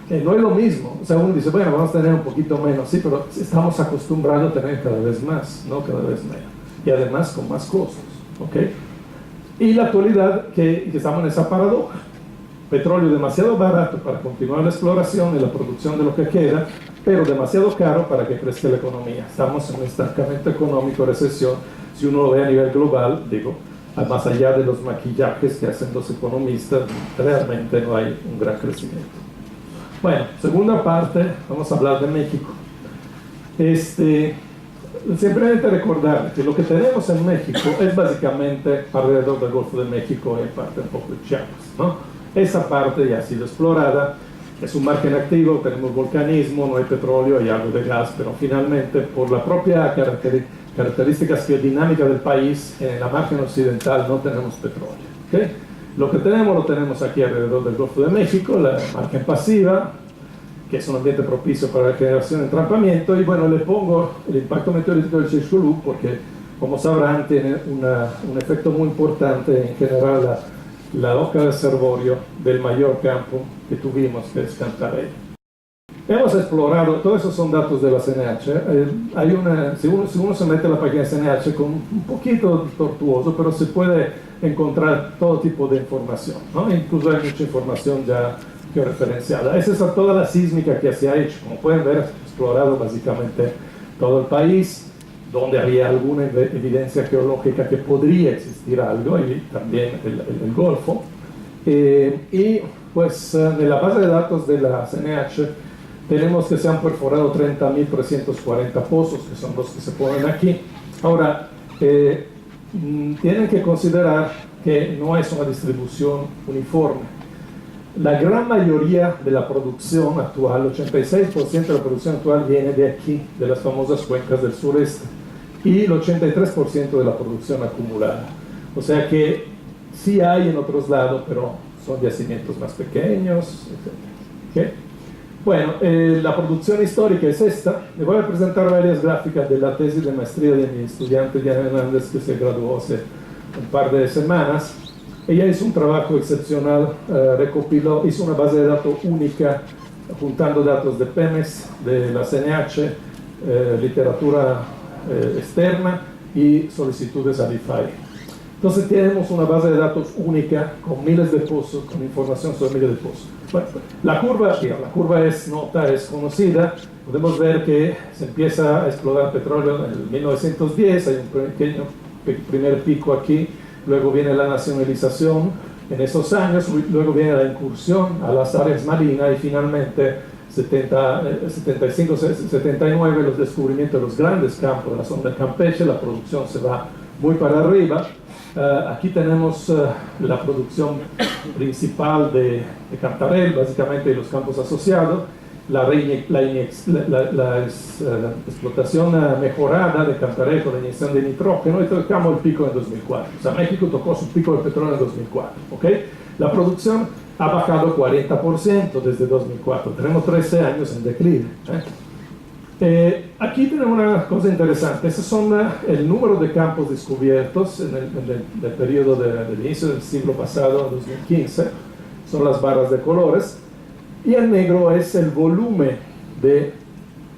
S2: No es lo mismo, o sea, uno dice, bueno, vamos a tener un poquito menos, sí, pero estamos acostumbrados a tener cada vez más, no cada vez menos, y además con más costos, ¿ok? Y la actualidad, que estamos en esa paradoja, petróleo demasiado barato para continuar la exploración y la producción de lo que queda, pero demasiado caro para que crezca la economía. Estamos en un estancamiento económico, recesión, si uno lo ve a nivel global, digo, más allá de los maquillajes que hacen los economistas, realmente no hay un gran crecimiento. Bueno, segunda parte, vamos a hablar de México. Simplemente recordar que lo que tenemos en México es básicamente alrededor del Golfo de México y en parte un poco de Chiapas, ¿no? Esa parte ya ha sido explorada, es un margen activo, tenemos volcanismo, no hay petróleo, hay algo de gas, pero finalmente por la propia características geodinámicas del país, en la margen occidental no tenemos petróleo, ¿okay? Lo que tenemos lo tenemos aquí alrededor del Golfo de México, la margen pasiva, que es un ambiente propicio para la generación de entrampamiento, y bueno, le pongo el impacto meteorítico del Chicxulub porque, como sabrán, tiene un efecto muy importante en general la hoja de reservorio del mayor campo que tuvimos, que es Cantarell. Hemos explorado, todos esos son datos de la CNH, si uno se mete a la página de CNH, con un poquito tortuoso, pero se puede encontrar todo tipo de información, ¿no? Incluso hay mucha información ya georreferenciada. Esa es toda la sísmica que se ha hecho. Como pueden ver, explorado básicamente todo el país, donde había alguna evidencia geológica que podría existir algo, y también el Golfo. Y pues en la base de datos de la CNH tenemos que se han perforado 30.340 pozos, que son los que se ponen aquí. Ahora, tienen que considerar que no es una distribución uniforme. La gran mayoría de la producción actual, 86% de la producción actual viene de aquí, de las famosas cuencas del sureste, y el 83% de la producción acumulada. O sea que sí hay en otros lados, pero son yacimientos más pequeños, etc. ¿Okay? Bueno, la producción histórica es esta. Le voy a presentar varias gráficas de la tesis de maestría de mi estudiante Diana Hernández, que se graduó hace un par de semanas. Ella hizo un trabajo excepcional, recopiló, hizo una base de datos única, juntando datos de Pemex, de la CNH, literatura externa y solicitudes a DeFi. Entonces tenemos una base de datos única con miles de pozos, con información sobre miles de pozos. Bueno, la curva es conocida. Podemos ver que se empieza a explorar petróleo en el 1910, hay un pequeño primer pico aquí, luego viene la nacionalización en esos años, luego viene la incursión a las áreas marinas y finalmente 75, 79 los descubrimientos de los grandes campos de la zona de Campeche, la producción se va muy para arriba. Aquí tenemos la producción principal de Cantarell, básicamente de los campos asociados, la explotación mejorada de Cantarell con la inyección de nitrógeno, y tocamos el pico en 2004. O sea, México tocó su pico de petróleo en 2004. ¿Okay? La producción ha bajado 40% desde 2004. Tenemos 13 años en declive. Aquí tenemos una cosa interesante. Estos son el número de campos descubiertos en el periodo del inicio del siglo pasado, 2015. Son las barras de colores. Y el negro es el volumen de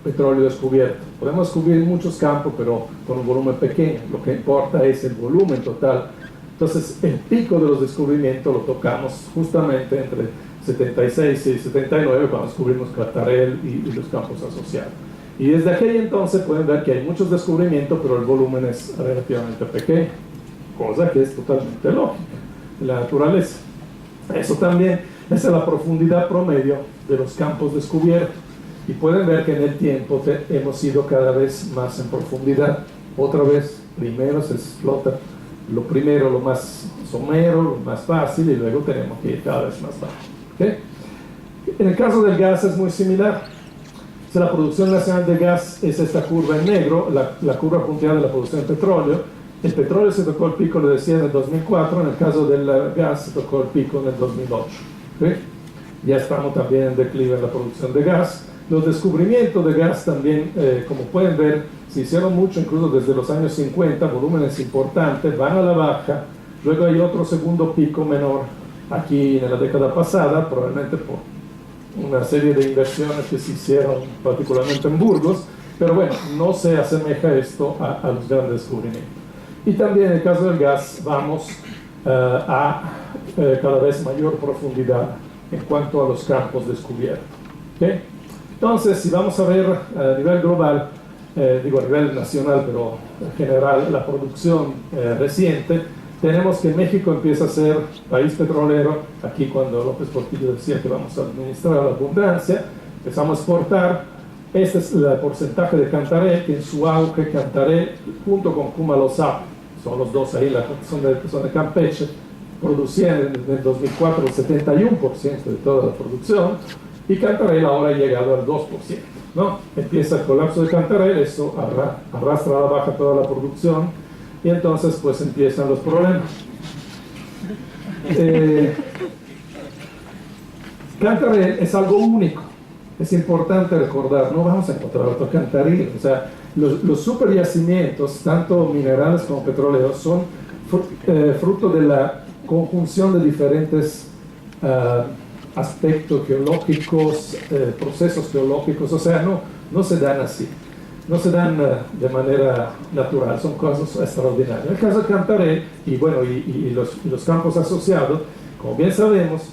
S2: petróleo descubierto. Podemos descubrir muchos campos, pero con un volumen pequeño. Lo que importa es el volumen total. Entonces, el pico de los descubrimientos lo tocamos justamente entre 76 y 79, cuando descubrimos Cantarell y los campos asociados. Y desde aquel entonces pueden ver que hay muchos descubrimientos, pero el volumen es relativamente pequeño, cosa que es totalmente lógica en la naturaleza. Eso también es la profundidad promedio de los campos descubiertos. Y pueden ver que en el tiempo hemos ido cada vez más en profundidad. Otra vez, primero se explota lo primero, lo más somero, lo más fácil, y luego tenemos que ir cada vez más bajo. ¿Okay? En el caso del gas es muy similar. O sea, la producción nacional de gas es esta curva en negro, la curva punteada de la producción de petróleo, El petróleo se tocó el pico, le decía, en el 2004, en el caso del gas se tocó el pico en el 2008. ¿Sí? Ya estamos también en declive en la producción de gas. Los descubrimientos de gas también, como pueden ver, se hicieron mucho, incluso desde los años 50, volúmenes importantes, van a la baja, luego hay otro segundo pico menor aquí en la década pasada, probablemente por una serie de inversiones que se hicieron particularmente en Burgos, pero bueno, no se asemeja esto a los grandes descubrimientos. Y también en el caso del gas vamos a cada vez mayor profundidad en cuanto a los campos descubiertos. ¿Okay? Entonces, si vamos a ver a nivel global, digo a nivel nacional, pero en general la producción reciente, tenemos que México empieza a ser país petrolero. Aquí cuando López Portillo decía que vamos a administrar la abundancia, empezamos a exportar. Este es el porcentaje de Cantarell, que en su auge Cantarell junto con Cumalozap, son los dos ahí, son de Campeche, producían en el 2004 el 71% de toda la producción, y Cantarell ahora ha llegado al 2%, ¿no? Empieza el colapso de Cantarell, eso arrastra a la baja toda la producción, y entonces pues empiezan los problemas. Cantarell es algo único, es importante recordar, no vamos a encontrar otro Cantarell, o sea, los superyacimientos, tanto minerales como petroleros, son fruto de la conjunción de diferentes aspectos geológicos, procesos geológicos, o sea, no se dan así, no se dan de manera natural, son cosas extraordinarias. En el caso de Cantarell, y bueno, y los campos asociados, como bien sabemos,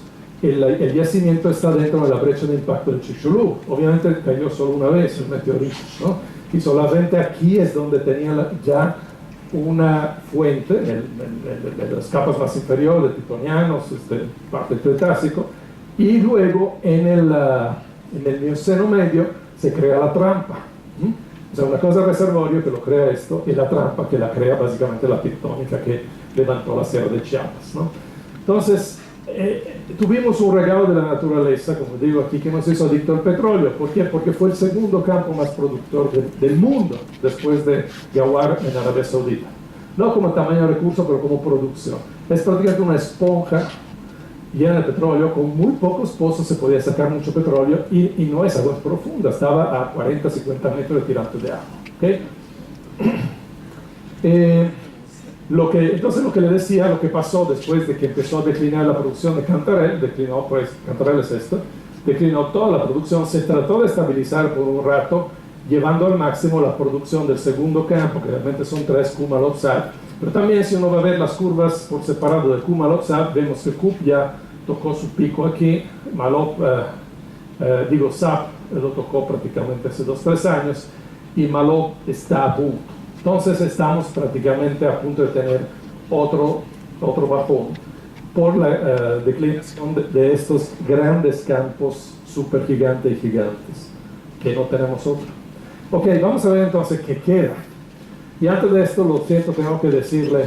S2: el yacimiento está dentro de la brecha de impacto del Chicxulub. Obviamente cayó solo una vez el meteorito, ¿no? Y solamente aquí es donde tenía ya una fuente, en las capas más inferiores, de titonianos, parte del Cretácico, y luego en el Mioceno medio se crea la trampa. O sea, una cosa es el reservorio que lo crea esto, y la trampa que la crea básicamente la tectónica que levantó la Sierra de Chiapas, ¿no? Entonces, tuvimos un regalo de la naturaleza, como digo aquí, que nos hizo adicto al petróleo. ¿Por qué? Porque fue el segundo campo más productor del mundo, después de Ghawar en Arabia Saudita. No como tamaño de recurso, pero como producción. Es prácticamente una esponja llena de petróleo. Con muy pocos pozos se podía sacar mucho petróleo, y no es agua profunda, estaba a 40, 50 metros de tirante de agua. ¿Okay? Entonces lo que le decía, lo que pasó después de que empezó a declinar la producción de Cantarell, declinó, pues Cantarell es esto, declinó toda la producción, se trató de estabilizar por un rato, llevando al máximo la producción del segundo campo, que realmente son 3 Cumalop-Zap, pero también si uno va a ver las curvas por separado de Cumalop-Zap, vemos que Cup ya tocó su pico aquí, Zap lo tocó prácticamente hace 2-3 años, y Malop está a punto. Entonces estamos prácticamente a punto de tener otro bajón por la declinación de estos grandes campos supergigantes y gigantes, que no tenemos otro. Ok, vamos a ver entonces qué queda. Y antes de esto, lo siento, tengo que decirle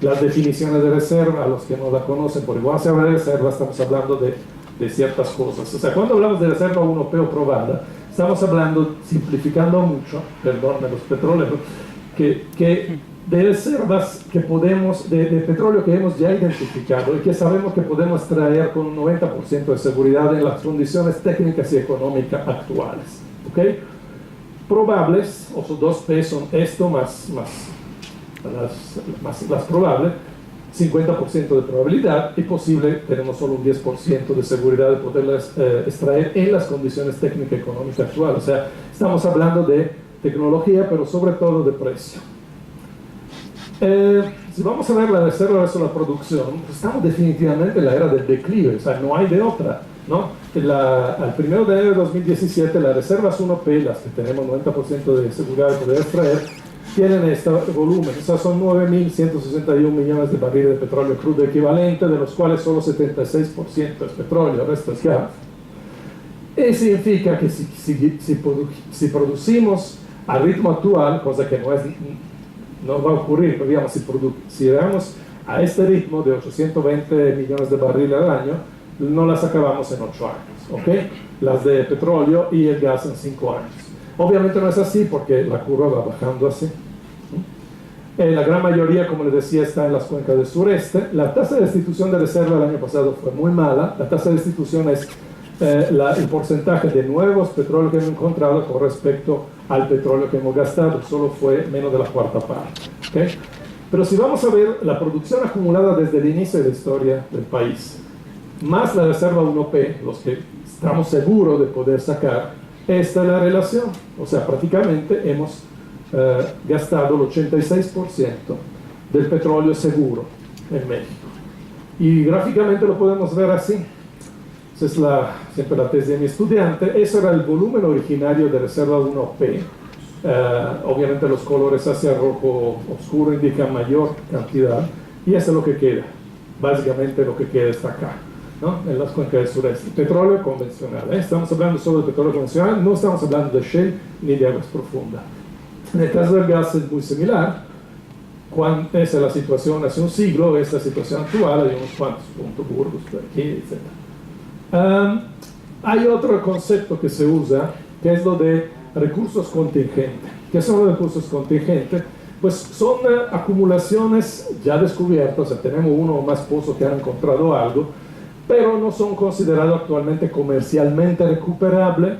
S2: las definiciones de reserva a los que no la conocen, porque cuando se habla de reserva estamos hablando de ciertas cosas. O sea, cuando hablamos de reserva 1P probada, estamos hablando, simplificando mucho, perdón, de los petroleros, que de reservas que podemos, de petróleo que hemos ya identificado y que sabemos que podemos extraer con un 90% de seguridad en las condiciones técnicas y económicas actuales. ¿Okay? Probables, o sus 2P son esto más las probables, 50% de probabilidad, y posible tenemos solo un 10% de seguridad de poderlas extraer en las condiciones técnicas y económicas actuales. O sea, estamos hablando de tecnología, pero sobre todo de precio. Si vamos a ver la reserva versus la producción, pues estamos definitivamente en la era del declive, o sea, no hay de otra, ¿no? Al 1 de enero de 2017, las reservas 1P, las que tenemos 90% de seguridad de poder extraer, tienen este volumen, o sea, son 9.161 millones de barriles de petróleo crudo equivalente, de los cuales solo 76% es petróleo, el resto es gas. Y significa que si producimos al ritmo actual, cosa que no va a ocurrir, pero digamos, si vamos a este ritmo de 820 millones de barriles al año, no las acabamos en 8 años, ¿ok? Las de petróleo y el gas en 5 años. Obviamente no es así porque la curva va bajando así. La gran mayoría, como les decía, está en las cuencas del sureste. La tasa de destitución de reserva el año pasado fue muy mala. La tasa de destitución es el porcentaje de nuevos petróleos que hemos encontrado con respecto al petróleo que hemos gastado. Solo fue menos de la cuarta parte. ¿Okay? Pero si vamos a ver la producción acumulada desde el inicio de la historia del país, más la reserva 1P, los que estamos seguros de poder sacar, esta es la relación. O sea, prácticamente hemos gastado el 86% del petróleo seguro en México. Y gráficamente lo podemos ver así. Esa es siempre la tesis de mi estudiante. Ese era el volumen originario de reserva 1P. Obviamente los colores hacia rojo oscuro indican mayor cantidad. Y eso es lo que queda. Básicamente lo que queda está acá, ¿no? En las cuencas del sureste. Petróleo convencional. Estamos hablando solo de petróleo convencional. No estamos hablando de shale ni de aguas profundas. En el caso del gas es muy similar. Esa es la situación hace un siglo, esta es la situación actual, hay unos cuantos puntos Burgos por aquí, etc. Hay otro concepto que se usa, que es lo de recursos contingentes. ¿Qué son los recursos contingentes? Pues son acumulaciones ya descubiertas, o sea, tenemos uno o más pozos que han encontrado algo, pero no son considerados actualmente comercialmente recuperables,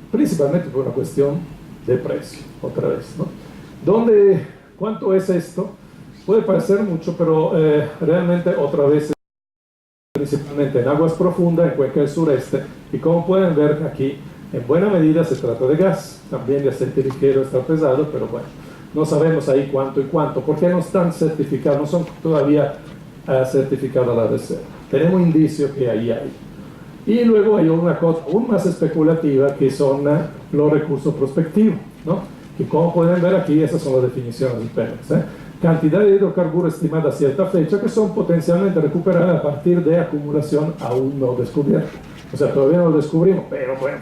S2: principalmente por una cuestión de precio, otra vez, ¿no? ¿Cuánto es esto? Puede parecer mucho, pero realmente otra vez, principalmente en aguas profundas, en cuenca del sureste, y como pueden ver aquí, en buena medida se trata de gas, también de aceite ligero está pesado, pero bueno, no sabemos ahí cuánto y cuánto, porque no están certificados, no son todavía certificadas las reservas. Tenemos indicios que ahí hay. Y luego hay una cosa aún más especulativa que son los recursos prospectivos, ¿no? Que como pueden ver aquí, esas son las definiciones del Pemex, ¿eh? Cantidad de hidrocarburos estimada a cierta fecha que son potencialmente recuperadas a partir de acumulación aún no descubierta. O sea, todavía no lo descubrimos, pero bueno,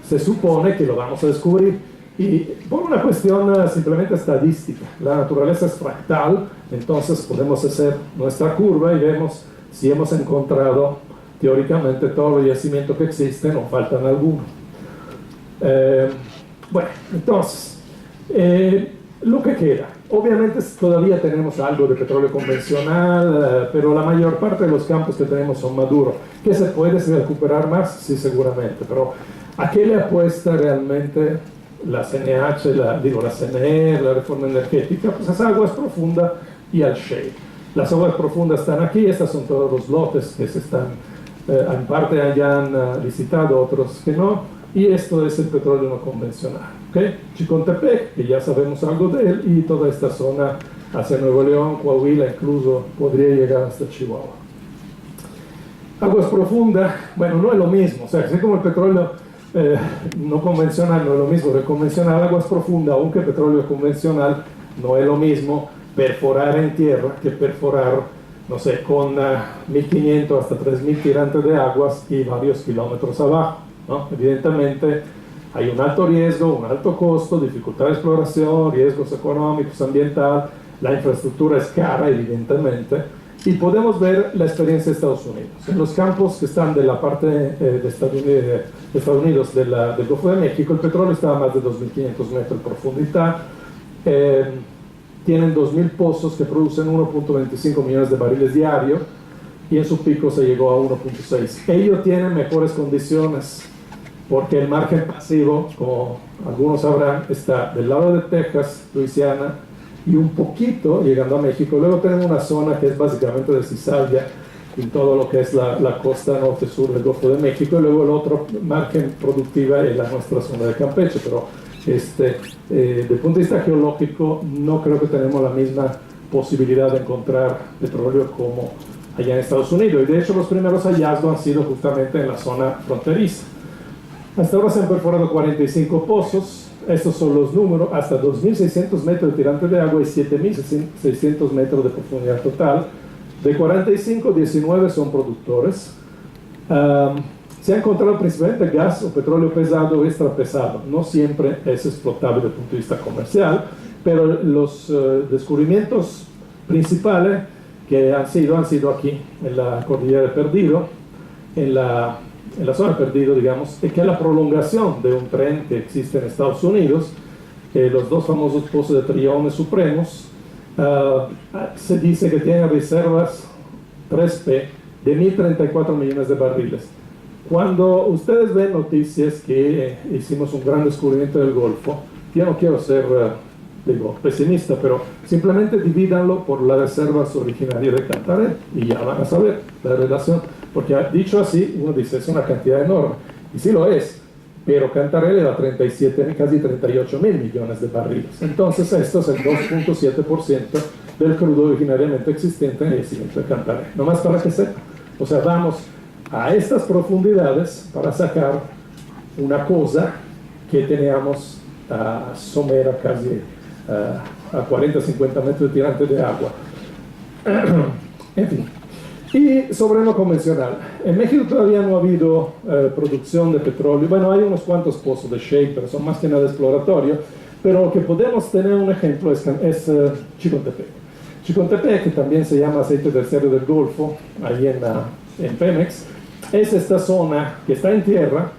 S2: se supone que lo vamos a descubrir. Y por una cuestión simplemente estadística, la naturaleza es fractal, entonces podemos hacer nuestra curva y vemos si hemos encontrado teóricamente todos los yacimientos que existen o faltan algunos. Bueno, entonces, lo que queda, obviamente todavía tenemos algo de petróleo convencional, pero la mayor parte de los campos que tenemos son maduros. ¿Que se puede recuperar más? Sí, seguramente, pero ¿a qué le apuesta realmente la CNH, la CNE, la reforma energética? Pues a aguas profundas y al shale. Las aguas profundas están aquí, estos son todos los lotes que se están, en parte ya han licitado, otros que no, y esto es el petróleo no convencional. ¿Okay? Chicontepec, que ya sabemos algo de él, y toda esta zona hacia Nuevo León, Coahuila, incluso podría llegar hasta Chihuahua. Aguas profundas, bueno, no es lo mismo, o sea, así como el petróleo no convencional no es lo mismo que convencional, aguas profundas, aunque el petróleo convencional no es lo mismo perforar en tierra que perforar, no sé, con 1500 hasta 3000 tirantes de aguas y varios kilómetros abajo, ¿no? Evidentemente hay un alto riesgo, un alto costo, dificultad de exploración, riesgos económicos, ambiental, la infraestructura es cara, evidentemente, y podemos ver la experiencia de Estados Unidos. En los campos que están de la parte de Estados Unidos del Golfo de México, el petróleo está a más de 2.500 metros de profundidad, tienen 2.000 pozos que producen 1.25 millones de barriles diarios, y en su pico se llegó a 1.6. Ellos tienen mejores condiciones, porque el margen pasivo, como algunos sabrán, está del lado de Texas, Luisiana, y un poquito llegando a México. Luego tenemos una zona que es básicamente de Cisardia y todo lo que es la costa norte-sur del Golfo de México, y luego el otro margen productiva es nuestra zona de Campeche, pero desde el punto de vista geológico no creo que tenemos la misma posibilidad de encontrar petróleo como allá en Estados Unidos, y de hecho los primeros hallazgos han sido justamente en la zona fronteriza. Hasta ahora se han perforado 45 pozos. Estos son los números, hasta 2.600 metros de tirante de agua y 7.600 metros de profundidad total. De 45, 19 son productores. Se ha encontrado principalmente gas o petróleo pesado o extra pesado. No siempre es explotable desde el punto de vista comercial, pero los descubrimientos principales que han sido aquí, en la cordillera de Perdido, en la zona de Perdido, digamos, es que la prolongación de un tren que existe en Estados Unidos, los dos famosos pozos de Triones Supremos, Se dice que tiene reservas 3P de 1.034 millones de barriles. Cuando ustedes ven noticias que hicimos un gran descubrimiento del Golfo, yo no quiero ser pesimista, pero simplemente divídanlo por las reservas originarias de Cantarell y ya van a saber la relación, porque dicho así, uno dice, es una cantidad enorme, y sí lo es, pero Cantarell era 37, casi 38 mil millones de barriles. Entonces esto es el 2.7% del crudo originariamente existente en el yacimiento de Cantarell. Nomás para que sepa. O sea, vamos a estas profundidades para sacar una cosa que teníamos somera casi a 40-50 metros de tirante de agua. En fin. Y sobre lo convencional, en México todavía no ha habido producción de petróleo. Bueno, hay unos cuantos pozos de shale, pero son más que nada exploratorios. Pero lo que podemos tener un ejemplo es Chicontepec. Chicontepec, que también se llama aceite terciario del Golfo, ahí en Pemex, es esta zona que está en tierra,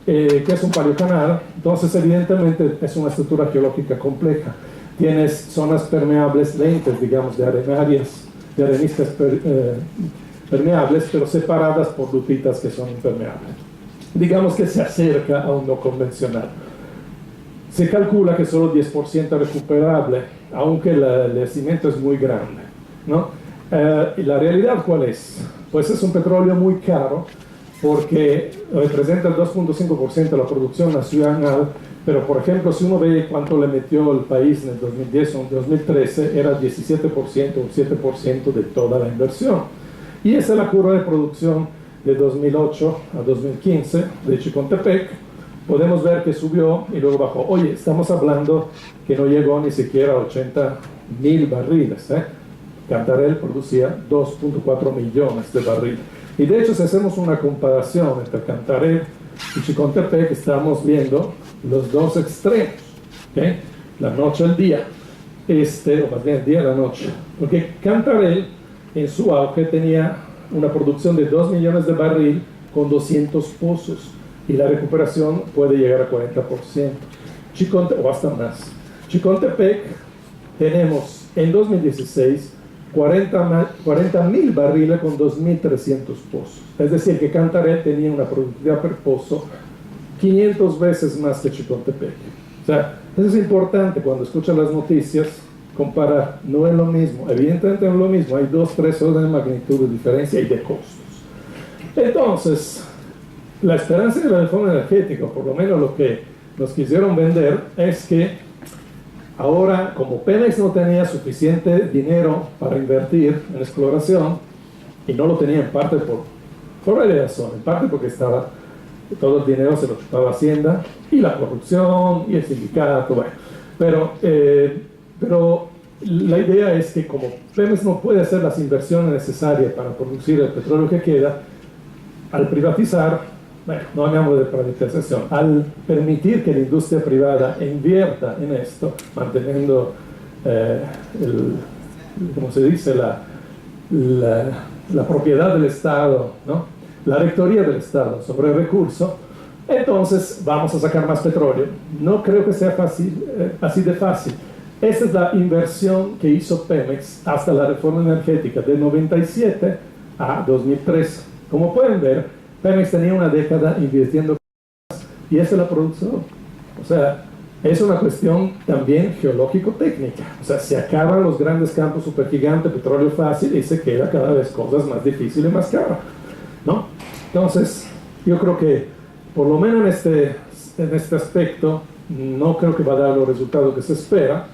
S2: que es un paleocanal. Entonces evidentemente es una estructura geológica compleja. Tienes zonas permeables lentes, digamos, de areniscas permeables, pero separadas por lupitas que son impermeables. Digamos que se acerca a un no convencional. Se calcula que solo 10% es recuperable, aunque el yacimiento es muy grande, ¿no? ¿Y la realidad cuál es? Pues es un petróleo muy caro, porque representa el 2.5% de la producción nacional, pero por ejemplo, si uno ve cuánto le metió el país en el 2010 o en 2013, era 17% o 7% de toda la inversión. Y esa es la curva de producción de 2008 a 2015 de Chicontepec. Podemos ver que subió y luego bajó. Oye, estamos hablando que no llegó ni siquiera a 80,000 barriles. Cantarell producía 2.4 millones de barriles. Y de hecho, si hacemos una comparación entre Cantarell y Chicontepec, estamos viendo los dos extremos, ¿okay? La noche al día, o más bien el día a la noche, porque Cantarell en su auge tenía una producción de 2 millones de barril con 200 pozos, y la recuperación puede llegar a 40%, o hasta más. Chicontepec tenemos en 2016 40,000 barriles con 2.300 pozos, es decir que Cantarell tenía una productividad per pozo 500 veces más que Chicontepec. O sea, eso es importante cuando escuchan las noticias, comparar. No es lo mismo, evidentemente no es lo mismo, hay 2-3 órdenes de magnitud de diferencia y de costos. Entonces, la esperanza de la reforma energética, por lo menos lo que nos quisieron vender, es que ahora, como Pemex no tenía suficiente dinero para invertir en exploración, y no lo tenía en parte por varias razones, en parte porque todo el dinero se lo chupaba Hacienda, y la corrupción, y el sindicato, bueno. Pero la idea es que como Pemex no puede hacer las inversiones necesarias para producir el petróleo que queda, al privatizar, bueno, no hablamos de privatización, al permitir que la industria privada invierta en esto, manteniendo ¿cómo se dice? La propiedad del Estado, ¿no? La rectoría del Estado sobre el recurso, entonces vamos a sacar más petróleo. No creo que sea fácil, así de fácil. Esa es la inversión que hizo Pemex hasta la reforma energética de 97 a 2003. Como pueden ver, Pemex tenía una década invirtiendo y esa es la producción. O sea, es una cuestión también geológico-técnica. O sea, se acaban los grandes campos supergigantes, petróleo fácil, y se queda cada vez cosas más difíciles y más caras, ¿no? Entonces, yo creo que por lo menos en este aspecto no creo que va a dar los resultados que se espera.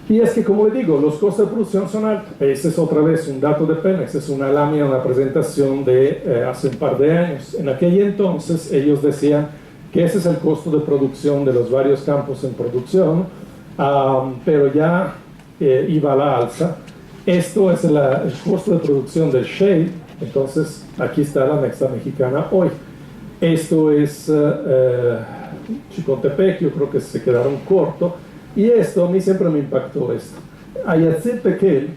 S2: Y es que, como le digo, los costos de producción son altos. Ese es otra vez un dato de Pemex, es una lámina, una presentación de hace un par de años. En aquel entonces ellos decían que ese es el costo de producción de los varios campos en producción, pero ya iba a la alza. Esto es el costo de producción del shale. Entonces aquí está la Nexa mexicana hoy. Esto es Chicontepec, yo creo que se quedaron cortos. Y esto, a mí siempre me impactó esto. Ayatzinpequel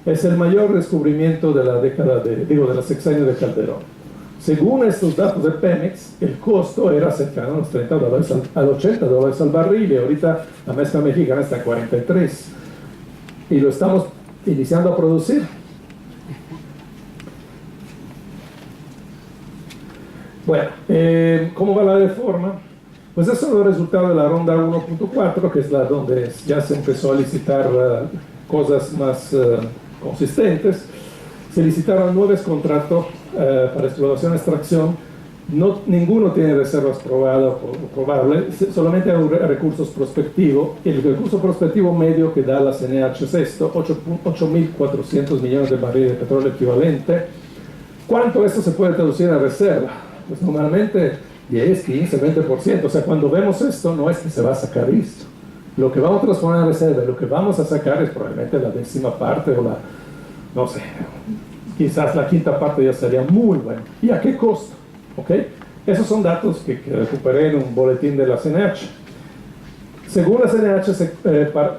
S2: es el mayor descubrimiento de la década de la sexenio de Calderón. Según estos datos de Pemex, el costo era cercano a los $30 al $80 al barril, y ahorita la mezcla mexicana está en 43. y lo estamos iniciando a producir. Bueno, ¿cómo va la reforma? Pues eso es el resultado de la ronda 1.4, que es la donde ya se empezó a licitar cosas más consistentes. Se licitaron 9 contratos para exploración y extracción. Ninguno tiene reservas probadas o probables, solamente hay un recursos prospectivo. El recurso prospectivo medio que da la CNH es esto: 8.400 millones de barriles de petróleo equivalente. ¿Cuánto esto se puede traducir a reserva? Pues normalmente 10, 15, 20%. O sea, cuando vemos esto, no es que se va a sacar esto. Lo que vamos a transformar en reserva y lo que vamos a sacar es probablemente la 10ª parte o la, no sé, quizás la 5ª parte ya sería muy bueno. ¿Y a qué costo? ¿Okay? Esos son datos que recuperé en un boletín de la CNH. Según la CNH,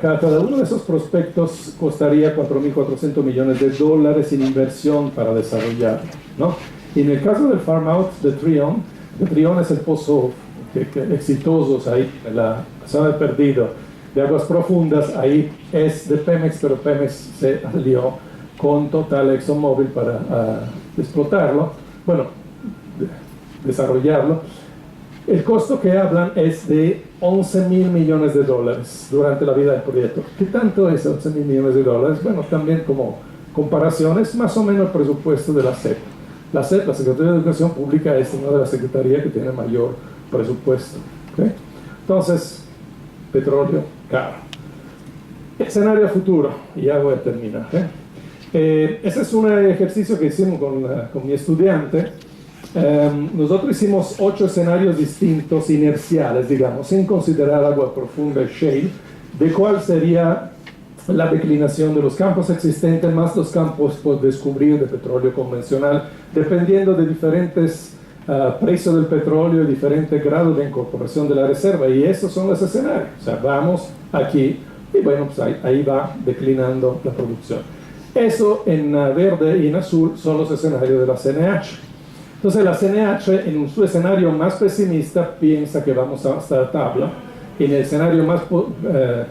S2: cada uno de esos prospectos costaría 4.400 millones de dólares en inversión para desarrollarlo, ¿no? Y en el caso del farm out de Trion es el pozo exitoso ahí, en la zona de Perdido, de aguas profundas. Ahí es de Pemex, pero Pemex se alió con Total ExxonMobil para explotarlo, bueno, desarrollarlo. El costo que hablan es de 11.000 millones de dólares durante la vida del proyecto. ¿Qué tanto es 11.000 millones de dólares? Bueno, también como comparaciones, más o menos el presupuesto de la SEP. La SEP, la Secretaría de Educación Pública, es una de las secretarías que tiene mayor presupuesto. ¿Okay? Entonces, petróleo caro. Escenario futuro, y ya voy a terminar. Ese es un ejercicio que hicimos con mi estudiante. Nosotros hicimos 8 escenarios distintos, inerciales, digamos, sin considerar agua profunda y shale, de cuál sería la declinación de los campos existentes más los campos por descubrir de petróleo convencional, dependiendo de diferentes precios del petróleo y diferentes grados de incorporación de la reserva. Y esos son los escenarios. O sea, vamos aquí y bueno, pues ahí va declinando la producción. Eso en verde y en azul son los escenarios de la CNH. Entonces la CNH en su escenario más pesimista piensa que vamos a estar tabla, y en el escenario más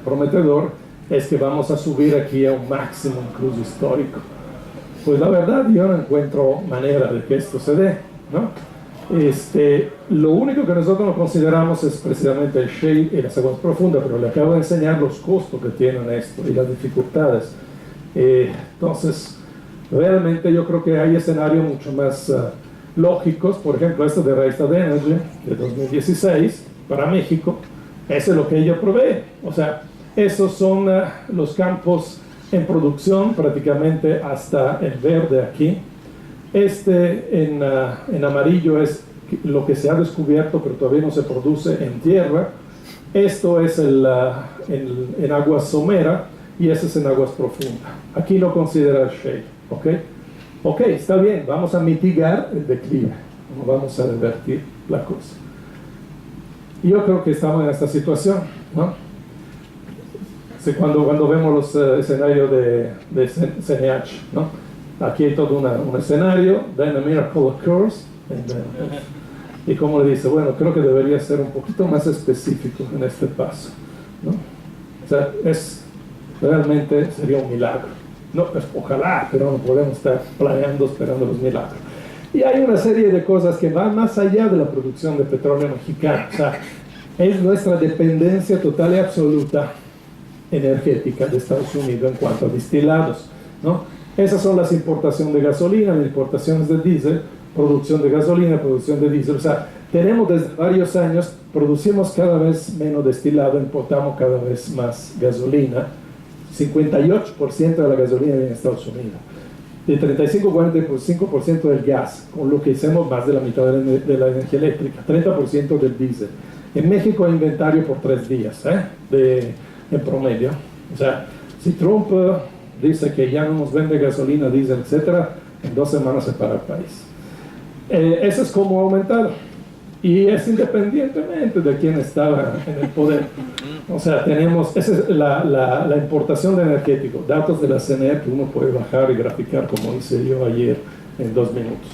S2: prometedor es que vamos a subir aquí a un máximo incluso histórico. Pues la verdad yo no encuentro manera de que esto se dé, ¿no? Lo único que nosotros no consideramos es precisamente el shale y las aguas profundas, pero le acabo de enseñar los costos que tienen esto y las dificultades. Entonces realmente yo creo que hay escenarios mucho más lógicos. Por ejemplo, esto de Rystad Energy de 2016 para México, eso es lo que ella provee. O sea, esos son los campos en producción prácticamente hasta el verde aquí. En amarillo es lo que se ha descubierto pero todavía no se produce en tierra. Esto es en aguas somera y ese es en aguas profundas. Aquí no considera el shale, ¿ok? Ok, está bien, vamos a mitigar el declive, no vamos a revertir la cosa. Y yo creo que estamos en esta situación, ¿no? Cuando vemos los escenarios de CNH, ¿no? Aquí hay todo un escenario, then a miracle occurs, y como le dice, bueno, creo que debería ser un poquito más específico en este paso, ¿no? O sea, realmente sería un milagro. No, pues, ojalá, pero no podemos estar planeando, esperando los milagros. Y hay una serie de cosas que van más allá de la producción de petróleo mexicano. O sea, es nuestra dependencia total y absoluta energética de Estados Unidos en cuanto a destilados, ¿no? Esas son las importaciones de gasolina, las importaciones de diésel, producción de gasolina, producción de diésel. O sea, tenemos desde varios años, producimos cada vez menos destilado, importamos cada vez más gasolina. 58% de la gasolina viene de Estados Unidos. De 35-45% del gas, con lo que hacemos más de la mitad de la energía eléctrica, 30% del diésel. En México hay inventario por 3 días, en promedio. O sea, si Trump dice que ya no nos vende gasolina, diésel, etcétera, en 2 semanas se para el país. Eso es como aumentar. Y es independientemente de quién estaba en el poder. O sea, esa es la importación de energético, datos de la CNE que uno puede bajar y graficar como hice yo ayer en 2 minutos.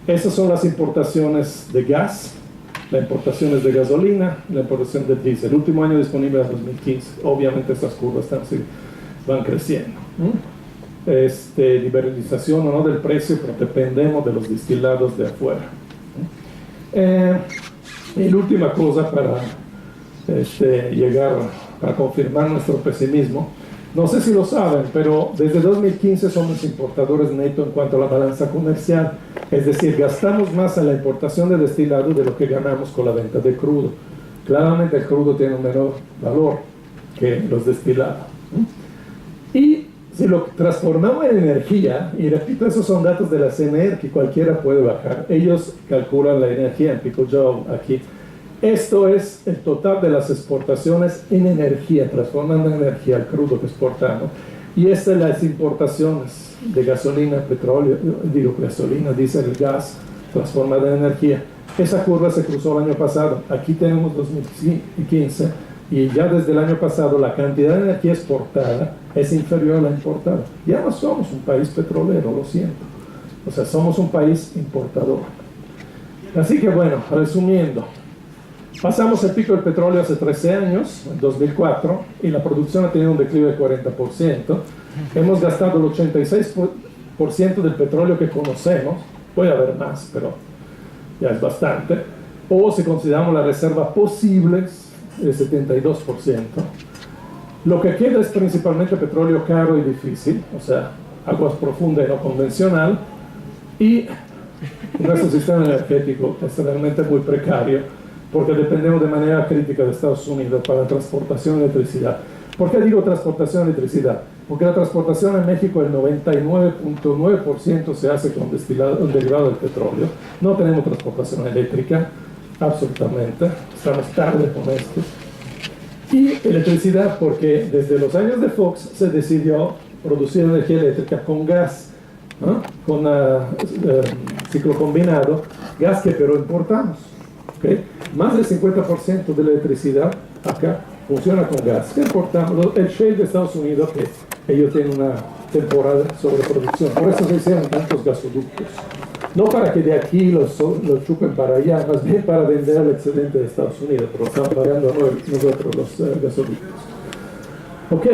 S2: Esas son las importaciones de gas, las importaciones de gasolina, la importación de diésel. El último año disponible es 2015. Obviamente estas curvas están van creciendo. Liberalización o no del precio, pero dependemos de los destilados de afuera. Y la última cosa para para confirmar nuestro pesimismo, no sé si lo saben, pero desde 2015 somos importadores netos en cuanto a la balanza comercial, es decir, gastamos más en la importación de destilado de lo que ganamos con la venta de crudo. Claramente el crudo tiene un menor valor que los destilados. Y si lo transformamos en energía, y repito, esos son datos de la CNR que cualquiera puede bajar, ellos calculan la energía en picojoule aquí. Esto es el total de las exportaciones en energía, transformando en energía el crudo que exportamos. Y estas son las importaciones de gasolina, petróleo, gasolina, diésel, gas, transformada en energía. Esa curva se cruzó el año pasado. Aquí tenemos 2015 y ya desde el año pasado la cantidad de energía exportada es inferior a la importada. Ya no somos un país petrolero, lo siento. O sea, somos un país importador. Así que bueno, resumiendo. Pasamos el pico del petróleo hace 13 años, en 2004, y la producción ha tenido un declive de 40%. Hemos gastado el 86% del petróleo que conocemos, puede haber más, pero ya es bastante. O si consideramos la reserva posible, el 72%. Lo que queda es principalmente petróleo caro y difícil, o sea, aguas profundas y no convencional, y nuestro sistema energético es realmente muy precario, porque dependemos de manera crítica de Estados Unidos para la transportación de electricidad. ¿Por qué digo transportación de electricidad? Porque la transportación en México, el 99.9% se hace con derivado del petróleo. No tenemos transportación eléctrica, absolutamente. Estamos tarde con esto. Y electricidad, porque desde los años de Fox se decidió producir energía eléctrica con gas, ¿no? Con ciclo combinado, gas que pero importamos. ¿Okay? Más del 50% de la electricidad acá funciona con gas. ¿Qué importamos? El shale de Estados Unidos, que ellos tienen una temporada de sobreproducción. Por eso se hicieron tantos gasoductos. No para que de aquí los chupen para allá, más bien para vender el excedente de Estados Unidos. Pero están pagando nosotros los gasoductos. Ok.